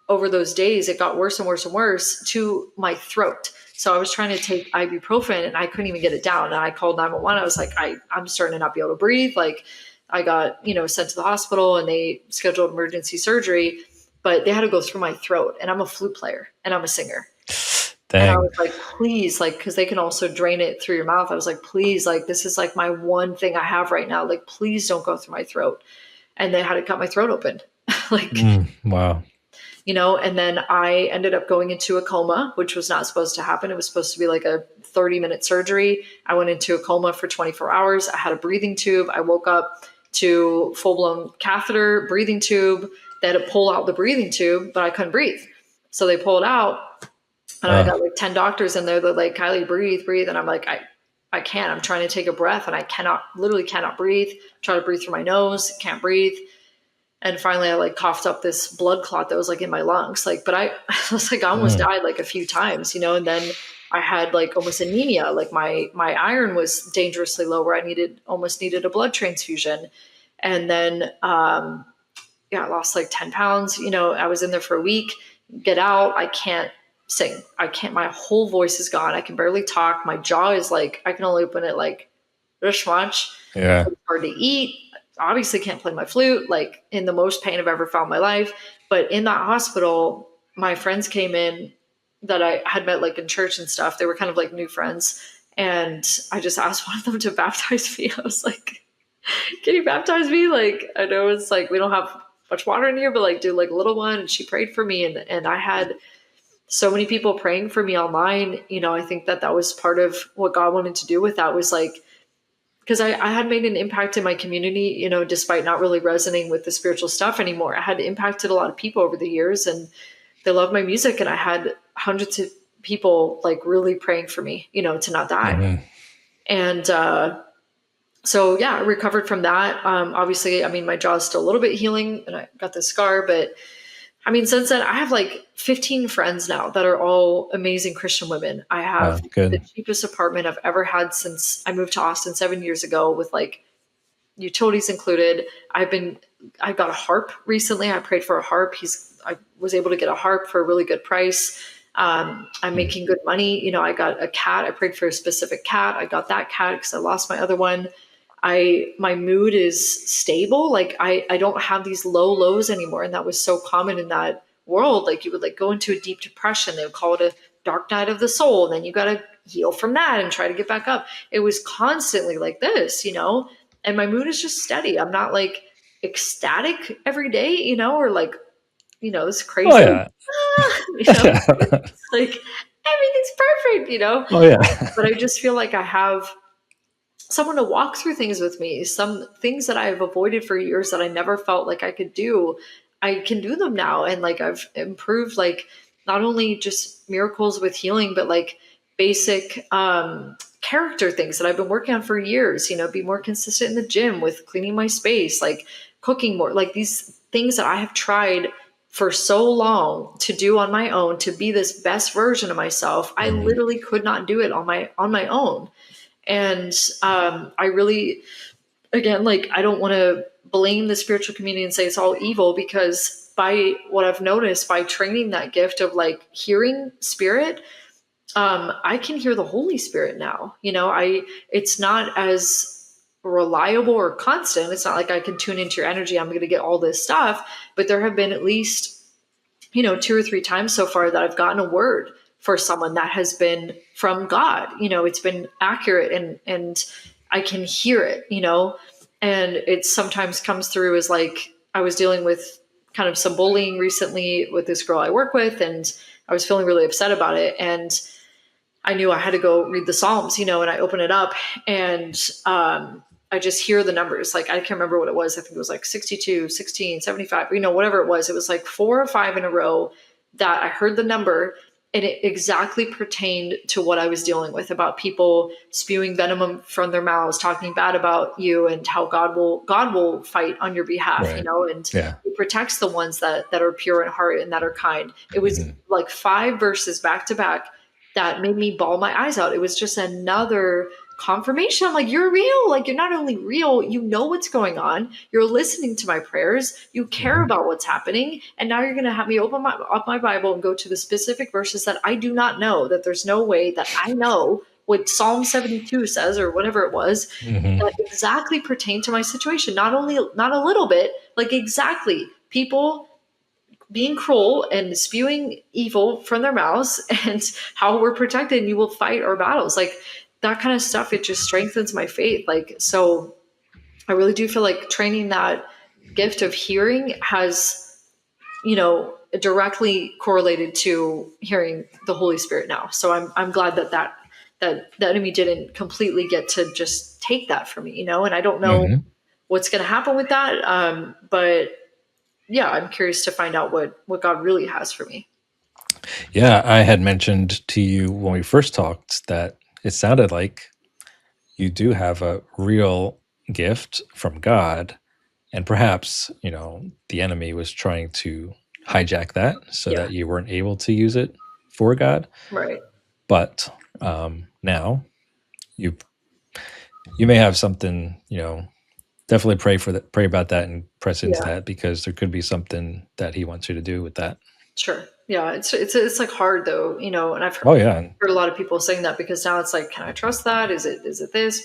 over those days. It got worse and worse and worse to my throat. So I was trying to take ibuprofen and I couldn't even get it down. And I called 911. I was like, I'm starting to not be able to breathe. Like I got, sent to the hospital and they scheduled emergency surgery, but they had to go through my throat. And I'm a flute player and I'm a singer. And I Dang. was like, please, like, because they can also drain it through your mouth. I was like, please, like, this is like my one thing I have right now. Like, please don't go through my throat. And they had to cut my throat open. like, Wow. And then I ended up going into a coma, which was not supposed to happen. It was supposed to be like a 30-minute surgery. I went into a coma for 24 hours. I had a breathing tube. I woke up to full-blown catheter, breathing tube. They had to pull out the breathing tube, but I couldn't breathe. So they pulled out, and I got like 10 doctors in there that like, Kylee, breathe, breathe. And I'm like, I can't. I'm trying to take a breath and I literally cannot breathe. Try to breathe through my nose, can't breathe. And finally I like coughed up this blood clot that was like in my lungs. Like, but I was like, I almost died like a few times, and then I had like almost anemia. Like my iron was dangerously low where I almost needed a blood transfusion. And then, I lost like 10 pounds. I was in there for a week, get out. I can't sing. My whole voice is gone. I can barely talk. My jaw is like, I can only open it like this much. Yeah. It's hard to eat. Obviously can't play my flute, like in the most pain I've ever found in my life. But in that hospital, my friends came in that I had met like in church and stuff. They were kind of like new friends. And I just asked one of them to baptize me. I was like, can you baptize me? Like, I know it's like, we don't have much water in here, but like do like a little one. And she prayed for me. And I had so many people praying for me online. I think that was part of what God wanted to do with that, was like, because I had made an impact in my community, despite not really resonating with the spiritual stuff anymore. I had impacted a lot of people over the years and they loved my music. And I had hundreds of people like really praying for me, to not die. And so, yeah, I recovered from that. Obviously, my jaw is still a little bit healing and I got this scar, but since then, I have like 15 friends now that are all amazing Christian women. I have the cheapest apartment I've ever had since I moved to Austin 7 years ago, with like utilities included. I got a harp recently. I prayed for a harp. I was able to get a harp for a really good price. I'm making good money. I got a cat. I prayed for a specific cat. I got that cat because I lost my other one. My mood is stable. Like I don't have these low lows anymore. And that was so common in that world. Like you would like go into a deep depression. They would call it a dark night of the soul. And then you got to heal from that and try to get back up. It was constantly like this, and my mood is just steady. I'm not like ecstatic every day, or like, it's crazy. Oh, yeah. It's like everything's perfect, Oh, yeah. But I just feel like I have someone to walk through things with me. Some things that I have avoided for years that I never felt like I could do, I can do them now. And like I've improved, like not only just miracles with healing, but like basic character things that I've been working on for years, be more consistent in the gym with cleaning my space, like cooking more, like these things that I have tried for so long to do on my own, to be this best version of myself. I literally could not do it on my own. And I really, again, like, I don't want to blame the spiritual community and say it's all evil, because by what I've noticed, by training that gift of like hearing spirit, I can hear the Holy Spirit now. It's not as reliable or constant. It's not like I can tune into your energy. I'm going to get all this stuff, but there have been at least, 2 or 3 times so far that I've gotten a word for someone that has been from God. It's been accurate and I can hear it, and it sometimes comes through as like, I was dealing with kind of some bullying recently with this girl I work with, and I was feeling really upset about it. And I knew I had to go read the Psalms, and I open it up and I just hear the numbers. Like, I can't remember what it was. I think it was like 62, 16, 75, whatever it was. It was like 4 or 5 in a row that I heard the number. and it exactly pertained to what I was dealing with, about people spewing venom from their mouths, talking bad about you, and how God will fight on your behalf, Right. and Yeah. He protects the ones that are pure in heart and that are kind. It was Mhm. like 5 verses back to back that made me bawl my eyes out. It was just another confirmation. I'm like, you're real. Like, you're not only real, you know what's going on. You're listening to my prayers. You care Mhm. about what's happening. And now you're going to have me open up my Bible and go to the specific verses that I do not know, that there's no way that I know what Psalm 72 says, or whatever it was, Mhm. that exactly pertain to my situation. Not a little bit, like exactly. People being cruel and spewing evil from their mouths, and how we're protected, and you will fight our battles. Like, that kind of stuff, it just strengthens my faith. Like, so I really do feel like training that gift of hearing has, directly correlated to hearing the Holy Spirit now. So I'm glad that the enemy didn't completely get to just take that from me, and I don't know Mhm. what's going to happen with that. But yeah, I'm curious to find out what God really has for me. Yeah, I had mentioned to you when we first talked that it sounded like you do have a real gift from God, and perhaps, the enemy was trying to hijack that so Yeah, that you weren't able to use it for God. right. But now you you may have something, definitely pray about that and press into Yeah, that, because there could be something that he wants you to do with that. sure. Yeah, it's like hard though, and I've Oh yeah. heard a lot of people saying that, because now it's like, can I trust that? Is it this?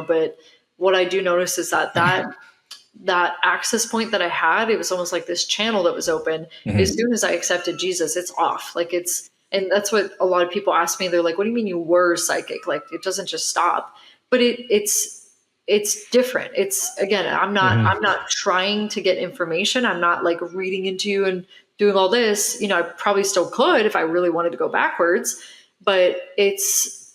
But what I do notice is that access point that I had, it was almost like this channel that was open. As Mhm. soon as I accepted Jesus, it's off. Like, and that's what a lot of people ask me. They're like, "What do you mean you were psychic? Like, it doesn't just stop." But it's different. It's, again, Mhm. I'm not trying to get information. I'm not like reading into you and doing all this. I probably still could if I really wanted to go backwards, but it's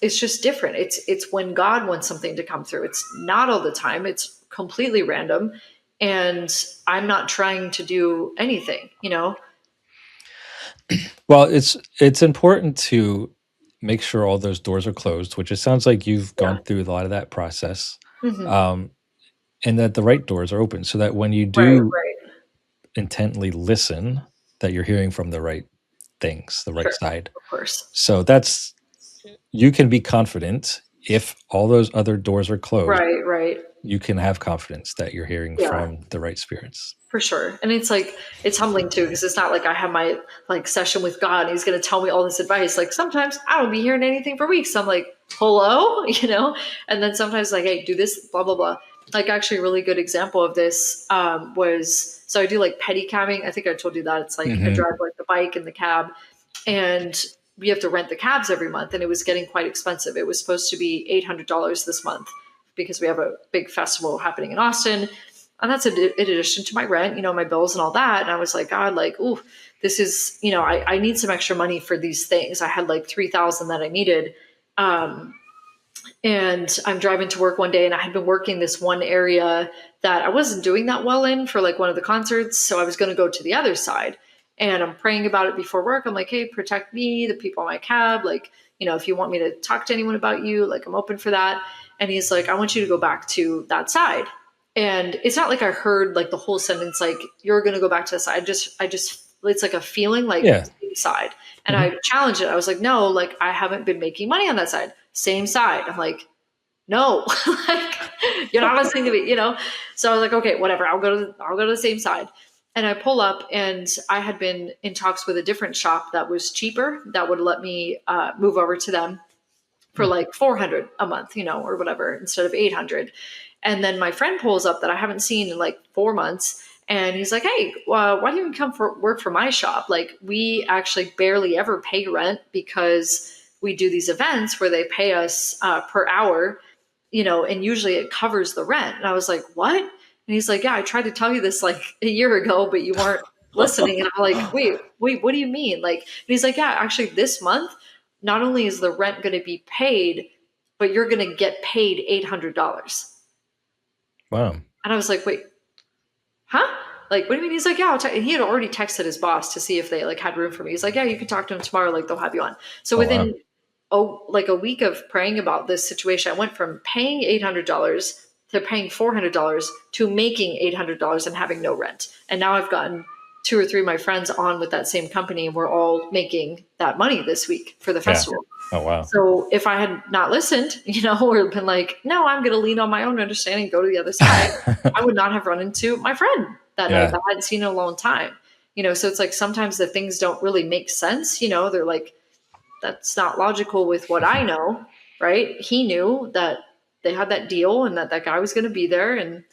just different. It's when God wants something to come through. It's not all the time. It's completely random, and I'm not trying to do anything. Well, it's important to make sure all those doors are closed, which it sounds like you've Yeah. gone through a lot of that process, Hmm. um, and that the right doors are open, so that when you Right. do Right. intently listen, that you're hearing from the right things, the right Sure. side. Of course. So that's you can be confident if all those other doors are closed. Right. Right. You can have confidence that you're hearing Yeah. from the right spirits. For sure. And it's like, it's humbling too, because it's not like I have my like session with God and he's going to tell me all this advice. Like, sometimes I don't be hearing anything for weeks. I'm like, hello, and then sometimes like, hey, do this, blah, blah, blah. Like, actually a really good example of this was, so I do like pedicabbing. I think I told you that. It's like I Hmm. drive like the bike and the cab, and we have to rent the cabs every month. And it was getting quite expensive. It was supposed to be $800 this month, because we have a big festival happening in Austin. And that's in addition to my rent, my bills and all that. And I was like, God, like, ooh, this is, I need some extra money for these things. I had like 3,000 that I needed. Um, and I'm driving to work one day, and I had been working this one area that I wasn't doing that well in for like one of the concerts. So I was going to go to the other side, and I'm praying about it before work. I'm like, hey, protect me, the people in my cab. Like, if you want me to talk to anyone about you, like, I'm open for that. And he's like, I want you to go back to that side. And it's not like I heard like the whole sentence, like, you're going to go back to the side. I just, it's like a feeling like Yeah. same side. And Hmm. I challenged it. I was like, no, like, I haven't been making money on that side. Same side. I'm like, no, like, you're not listening to me. So I was like, okay, whatever. I'll go to the same side. And I pull up, and I had been in talks with a different shop that was cheaper, that would let me move over to them for like 400 a month, or whatever, instead of 800. And then my friend pulls up that I haven't seen in like 4 months. And he's like, hey, why do you come work for my shop? Like, we actually barely ever pay rent, because we do these events where they pay us per hour, and usually it covers the rent. And I was like, what? And he's like, yeah, I tried to tell you this like a year ago, but you weren't listening. And I'm like, wait, what do you mean? Like, and he's like, yeah, actually this month, not only is the rent going to be paid, but you're going to get paid $800. Wow. And I was like, wait, huh? Like, what do you mean? He's like, yeah, and he had already texted his boss to see if they like had room for me. He's like, yeah, you can talk to him tomorrow. Like, they'll have you on. So Oh wow. within like a week of praying about this situation, I went from paying $800 to paying $400 to making $800 and having no rent. And now I've gotten two or three of my friends on with that same company, and we're all making that money this week for the Yeah. festival. Oh wow. So if I had not listened, or been like, no, I'm going to lean on my own understanding, go to the other side, I would not have run into my friend that night Yeah. that I hadn't seen in a long time. So it's like sometimes the things don't really make sense. They're like, that's not logical with what I know, right? He knew that they had that deal and that guy was going to be there. And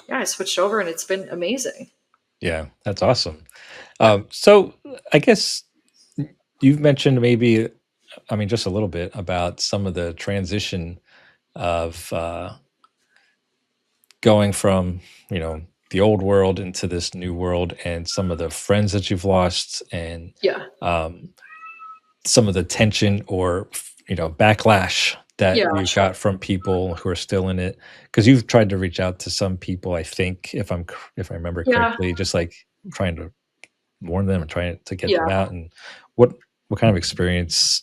yeah, I switched over and it's been amazing. Yeah, that's awesome. So I guess you've mentioned maybe, I mean, just a little bit about some of the transition of going from, the old world into this new world, and some of the friends that you've lost, and Yeah. some of the tension or, backlash that Yeah. you Sure. got from people who are still in it. Because you've tried to reach out to some people, I think, if I remember Yeah. correctly, just like trying to warn them and trying to get them Yeah. out. And what kind of experience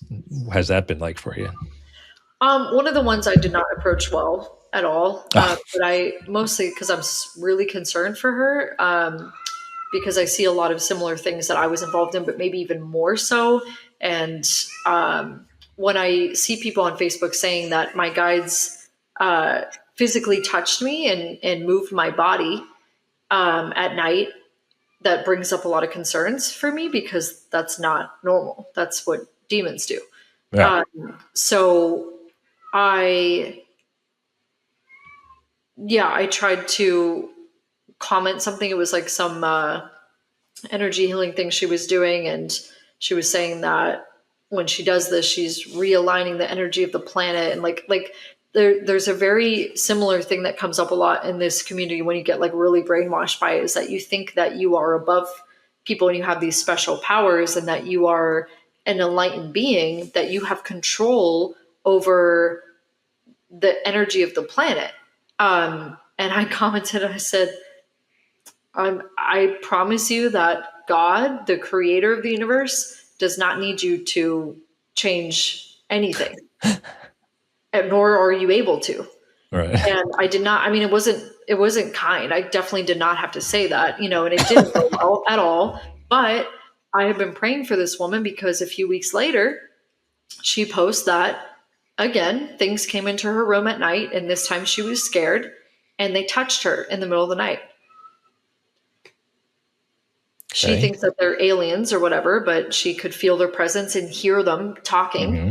has that been like for you? One of the ones I did not approach well at all, Ah, but I mostly because I'm really concerned for her, because I see a lot of similar things that I was involved in, but maybe even more so. And when I see people on Facebook saying that my guides physically touched me and moved my body at night, that brings up a lot of concerns for me because that's not normal. That's what demons do. yeah. So I, yeah, I tried to comment something. It was like some energy healing thing she was doing. And she was saying that when she does this, she's realigning the energy of the planet. And there's a very similar thing that comes up a lot in this community when you get like really brainwashed by it, is that you think that you are above people and you have these special powers and that you are an enlightened being, that you have control over the energy of the planet. And I commented, I said, I promise you that God, the creator of the universe, does not need you to change anything, and nor are you able to. Right. And I did not, I mean, it wasn't kind. I definitely did not have to say that, and it didn't go well at all. But I have been praying for this woman because a few weeks later, she posts that again, things came into her room at night, and this time she was scared, and they touched her in the middle of the night. She Okay. thinks that they're aliens or whatever, but she could feel their presence and hear them talking Hmm.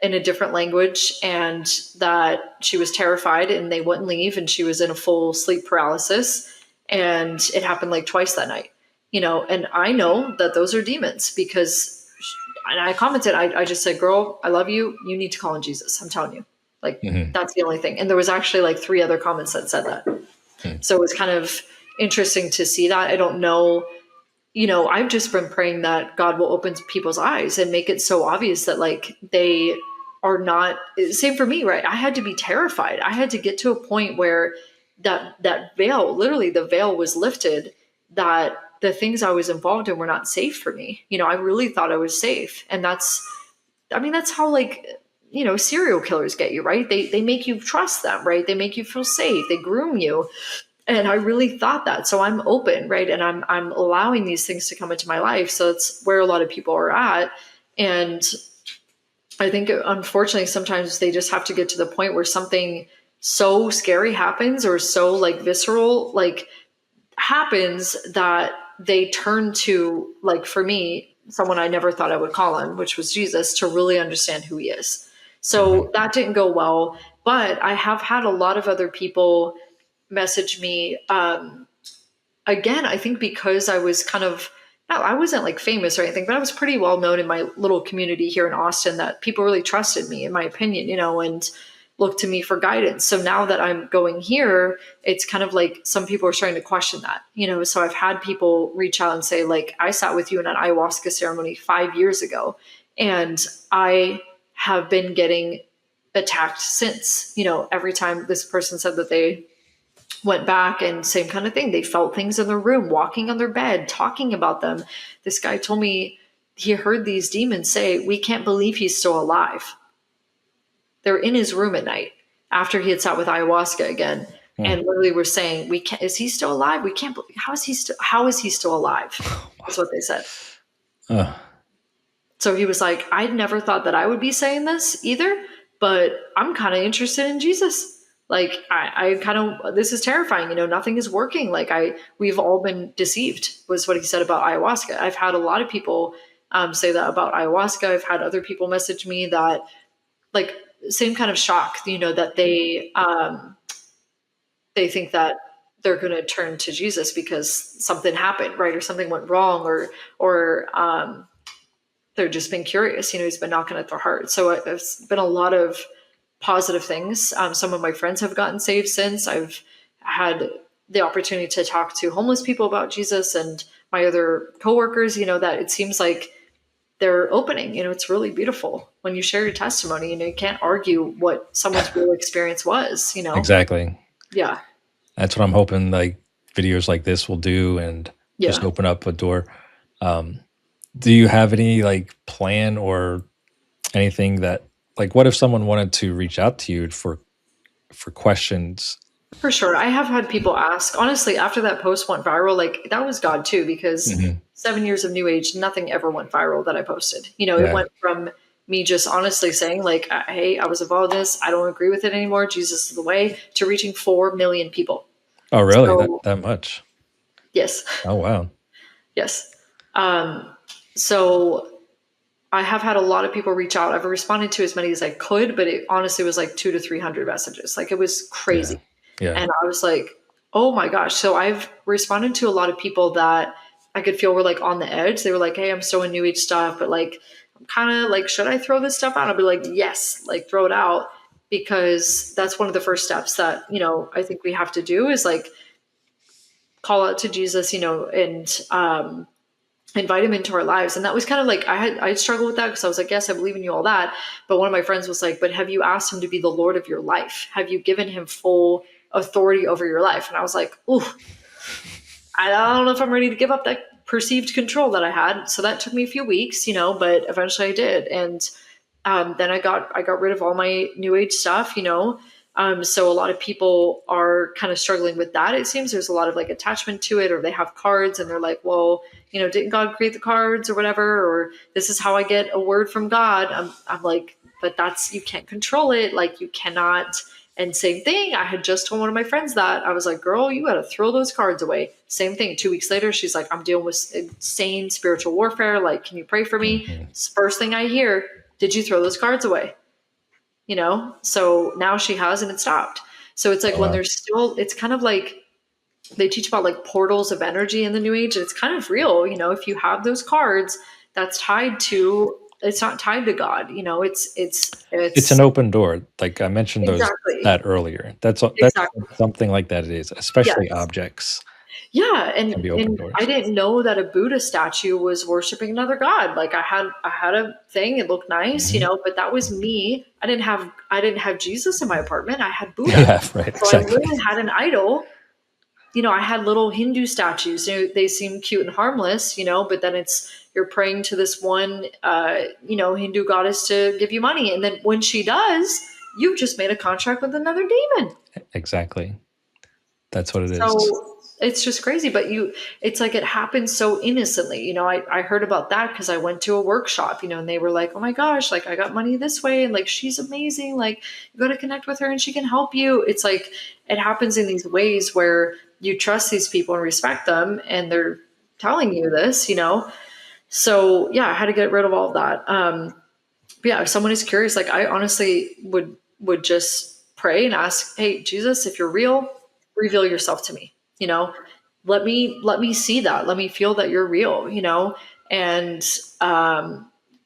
in a different language, and that she was terrified and they wouldn't leave, and she was in a full sleep paralysis. And it happened like twice that night, and I know that those are demons because, and I commented, I just said, girl, I love you. You need to call on Jesus. I'm telling you, like, Hmm. that's the only thing. And there was actually like three other comments that said that. So it was kind of interesting to see that. I don't know, I've just been praying that God will open people's eyes and make it so obvious that like they are not, same for me, right? I had to be terrified. I had to get to a point where that veil, literally the veil was lifted, that the things I was involved in were not safe for me. I really thought I was safe. And that's how like, serial killers get you, right? They make you trust them, right? They make you feel safe. They groom you. And I really thought that. So I'm open, right? And I'm allowing these things to come into my life. So it's where a lot of people are at. And I think unfortunately sometimes they just have to get to the point where something so scary happens, or so like visceral like happens, that they turn to, like, for me, someone I never thought I would call on, which was Jesus, to really understand who he is. Hmm. So that didn't go well. But I have had a lot of other people message me, again, I think because I was kind of, no, I wasn't like famous or anything, but I was pretty well known in my little community here in Austin, that people really trusted me, in my opinion, and looked to me for guidance. So now that I'm going here, it's kind of like some people are starting to question that, so I've had people reach out and say, like, I sat with you in an ayahuasca ceremony 5 years ago, and I have been getting attacked since. Every time this person said that they went back, and same kind of thing. They felt things in their room, walking on their bed, talking about them. This guy told me he heard these demons say, "We can't believe he's still alive." They're in his room at night after he had sat with ayahuasca again, Hmm. and literally were saying, "We can't. Is he still alive? We can't. How is he still? How is he still alive?" That's what they said. Uh, So he was like, "I'd never thought that I would be saying this either, but I'm kind of interested in Jesus. Like, I kind of, this is terrifying. Nothing is working. Like, we've all been deceived," was what he said about ayahuasca. I've had a lot of people say that about ayahuasca. I've had other people message me that, like, same kind of shock, that they think that they're going to turn to Jesus because something happened, right? Or something went wrong, or they're just been curious. He's been knocking at their heart. So it's been a lot of positive things. Some of my friends have gotten saved since. I've had the opportunity to talk to homeless people about Jesus, and my other coworkers, that it seems like they're opening. It's really beautiful when you share your testimony. You can't argue what someone's real experience was. exactly. Yeah. That's what I'm hoping like videos like this will do, and just Yeah. open up a door. Do you have any like plan or anything that, like, what if someone wanted to reach out to you for questions? For sure. I have had people ask, honestly, after that post went viral, like that was God too, because Hmm. 7 years of New Age, nothing ever went viral that I posted. It Yeah. went from me just honestly saying, like, hey, I was involved in this. I don't agree with it anymore. Jesus is the way, to reaching 4 million people. Oh, really? That So, that much? yes, Oh, wow. yes. So I have had a lot of people reach out. I've responded to as many as I could, but it honestly was like 200 to 300 messages. Like, it was Yeah. crazy. Yeah. And I was like, oh my gosh. So I've responded to a lot of people that I could feel were like on the edge. They were like, hey, I'm still in New Age stuff, but like, I'm kind of like, should I throw this stuff out? I'll be like, yes, like throw it out, because that's one of the first steps that, I think we have to do is like call out to Jesus, and invite him into our lives. And that was kind of like, I struggled with that because I was like, yes, I believe in you, all that. But one of my friends was like, but have you asked him to be the Lord of your life? Have you given him full authority over your life? And I was like, ooh, I don't know if I'm ready to give up that perceived control that I had. So that took me a few weeks, but eventually I did. And then I got rid of all my New Age stuff. So a lot of people are kind of struggling with that. It seems there's a lot of like attachment to it, or they have cards and they're like, well, didn't God create the cards or whatever? Or this is how I get a word from God. I'm like, but you can't control it. Like, you cannot. And same thing, I had just told one of my friends that. I was like, girl, you got to throw those cards away. Same thing. 2 weeks later, she's like, I'm dealing with insane spiritual warfare. Like, can you pray for me? Hmm. First thing I hear, did you throw those cards away? So now she has, and it stopped. So it's like, Oh, when wow. there's still, it's kind of like they teach about like portals of energy in the New Age, and it's kind of real. If you have those cards, that's tied to, it's not tied to God. It's an open door. Like I mentioned Exactly. that earlier. That's Exactly. something like that it is, especially Yes. objects Yeah, can and be open and I doors. didn't know that a Buddha statue was worshiping another god. Like, I had a thing, it looked nice, Hmm. but that was me. I didn't have Jesus in my apartment. I had Buddha. Yeah, right, So I exactly. literally had an idol. I had little Hindu statues. They seem cute and harmless, but then it's, you're praying to this one Hindu goddess to give you money, and then when she does, you've just made a contract with another demon. Exactly. That's what it is. So it's just crazy, but it's like it happens so innocently. I heard about that because I went to a workshop, and they were like, oh my gosh, like I got money this way, and like she's amazing. Like, you got to connect with her and she can help you. It's like it happens in these ways where you trust these people and respect them, and they're telling you this. So yeah, I had to get rid of all of that. But yeah, if someone is curious, like I honestly would just pray and ask, hey, Jesus, if you're real, reveal yourself to me. Let me see that. Let me feel that you're real. And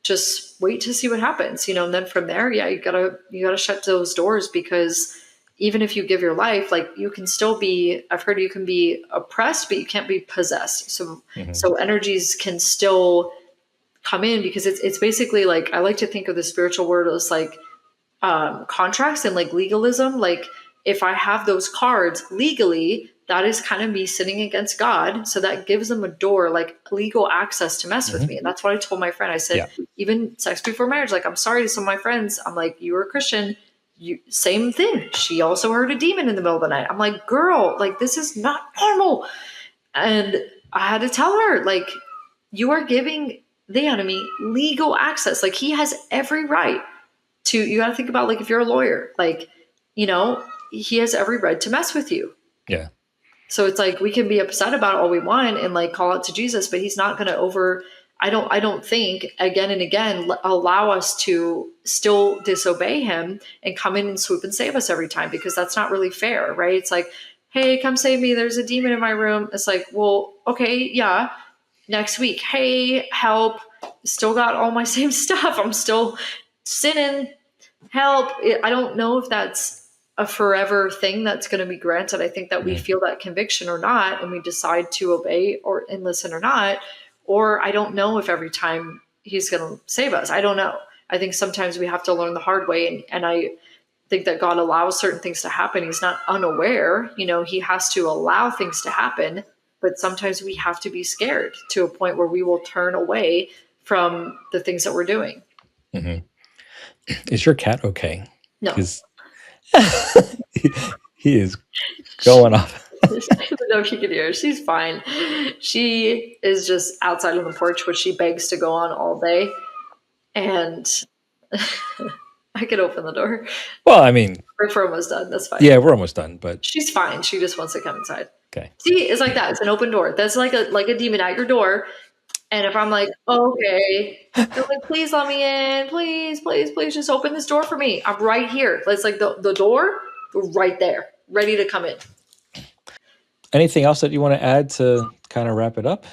just wait to see what happens. And then from there, yeah, you gotta shut those doors, because even if you give your life, like you can still be, I've heard you can be oppressed, but you can't be possessed. So Hmm. so energies can still come in, because it's basically like, I like to think of the spiritual world as like contracts and like legalism. Like, if I have those cards legally, that is kind of me sinning against God. So that gives them a door, like legal access to mess with me. And that's what I told my friend. I said, even sex before marriage, like, I'm sorry to some of my friends. I'm like, you were a Christian. Same thing. She also heard a demon in the middle of the night. I'm like, girl, like, this is not normal. And I had to tell her, like, you are giving the enemy legal access. Like, he has every right to, you got to think about, like, if you're a lawyer, like, he has every right to mess with you. Yeah. So it's like, we can be upset about all we want and like call out to Jesus, but he's not going to I don't think again and again, allow us to still disobey him and come in and swoop and save us every time, because that's not really fair, right? It's like, hey, come save me. There's a demon in my room. It's like, well, okay, yeah. Next week, hey, help. Still got all my same stuff. I'm still sinning. Help. I don't know if that's a forever thing that's going to be granted. I think that we feel that conviction or not, and we decide to obey and listen or not. Or I don't know if every time he's going to save us. I don't know. I think sometimes we have to learn the hard way. And I think that God allows certain things to happen. He's not unaware. He has to allow things to happen. But sometimes we have to be scared to a point where we will turn away from the things that we're doing. Mm-hmm. Is your cat okay? No. He is going off. I don't know if you can hear her. She's fine. She is just outside on the porch, which she begs to go on all day. And I could open the door. Well, I mean, we're almost done. That's fine. Yeah, we're almost done, but she's fine. She just wants to come inside. Okay. See, it's like that. It's an open door. That's like a demon at your door. And if I'm like, okay, they're like, please let me in. Please, please, please just open this door for me. I'm right here. It's like the door right there, ready to come in. Anything else that you want to add to kind of wrap it up?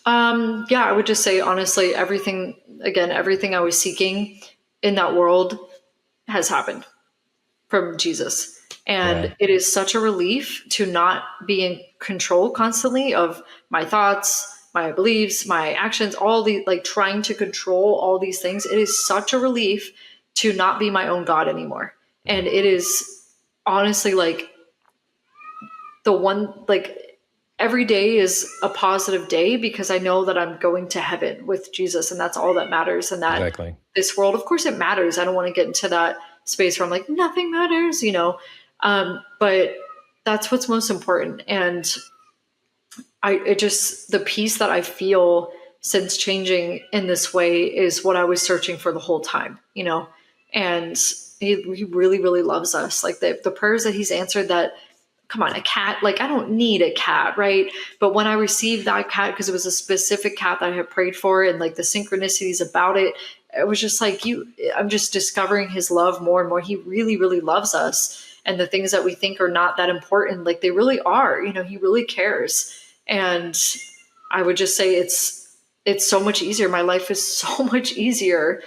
Yeah, I would just say, honestly, everything I was seeking in that world has happened from Jesus. And It is such a relief to not be in control constantly of my thoughts, my beliefs, my actions, all the, like, trying to control all these things. It is such a relief to not be my own God anymore. And it is honestly like the one, like, every day is a positive day because I know that I'm going to heaven with Jesus, and that's all that matters. And that This world, of course it matters. I don't want to get into that space where I'm like, nothing matters, but that's what's most important. And the peace that I feel since changing in this way is what I was searching for the whole time, and he really, really loves us. Like the prayers that he's answered, that, come on, a cat, like, I don't need a cat, right? But when I received that cat, because it was a specific cat that I had prayed for, and like the synchronicities about it, it was just like, I'm just discovering his love more and more. He really, really loves us. And the things that we think are not that important, like, they really are, he really cares. And I would just say it's so much easier. My life is so much easier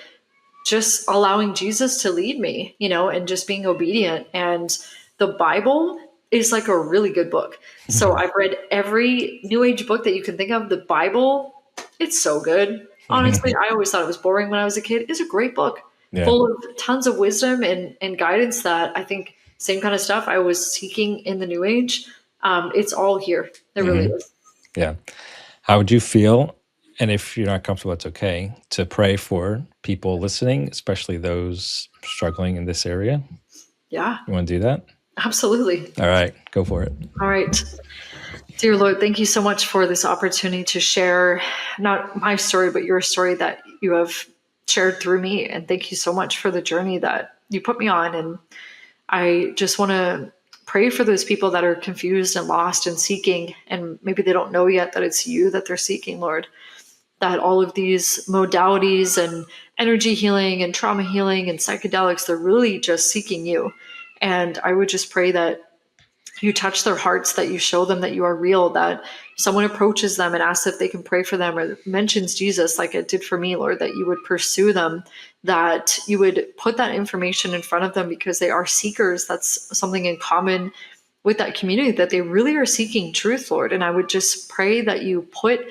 just allowing Jesus to lead me, and just being obedient. And the Bible is like a really good book. So I've read every New Age book that you can think of. The Bible, it's so good. Honestly, I always thought it was boring when I was a kid. It's a great book, full of tons of wisdom and guidance that I think same kind of stuff I was seeking in the New Age. It's all here. It really is. Yeah. How would you feel? And if you're not comfortable, it's okay, to pray for people listening, especially those struggling in this area. Yeah. You want to do that? Absolutely. All right, go for it. All right. Dear Lord, thank you so much for this opportunity to share not my story, but your story that you have shared through me. And thank you so much for the journey that you put me on. And I just want to pray for those people that are confused and lost and seeking, and maybe they don't know yet that it's you that they're seeking, Lord. That all of these modalities and energy healing and trauma healing and psychedelics, they're really just seeking you. And I would just pray that you touch their hearts, that you show them that you are real, that someone approaches them and asks if they can pray for them, or mentions Jesus like it did for me, Lord, that you would pursue them, that you would put that information in front of them because they are seekers. That's something in common with that community, that they really are seeking truth, Lord. And I would just pray that you put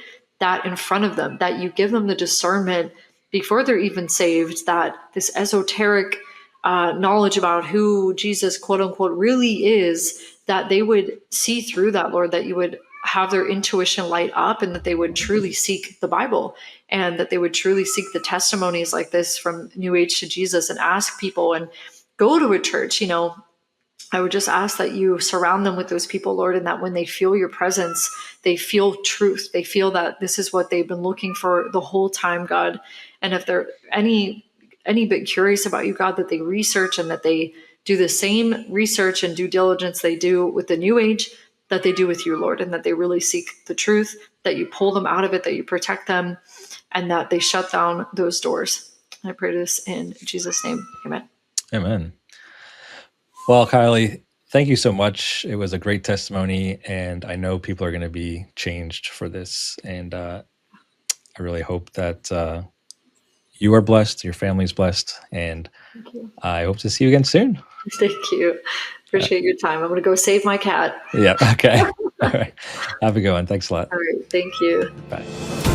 that in front of them, that you give them the discernment before they're even saved, that this esoteric knowledge about who Jesus, quote unquote, really is, that they would see through that, Lord, that you would have their intuition light up, and that they would truly seek the Bible, and that they would truly seek the testimonies like this from New Age to Jesus, and ask people and go to a church. I would just ask that you surround them with those people, Lord, and that when they feel your presence, they feel truth. They feel that this is what they've been looking for the whole time, God. And if they're any bit curious about you, God, that they research, and that they do the same research and due diligence they do with the New Age, that they do with you, Lord, and that they really seek the truth, that you pull them out of it, that you protect them, and that they shut down those doors. I pray this in Jesus' name. Amen. Amen. Well, Kylee, thank you so much. It was a great testimony, and I know people are going to be changed for this. And I really hope that you are blessed, your family's blessed, and I hope to see you again soon. Thank you. Appreciate your time. I'm going to go save my cat. Yeah. Okay. All right. Have a good one. Thanks a lot. All right. Thank you. Bye.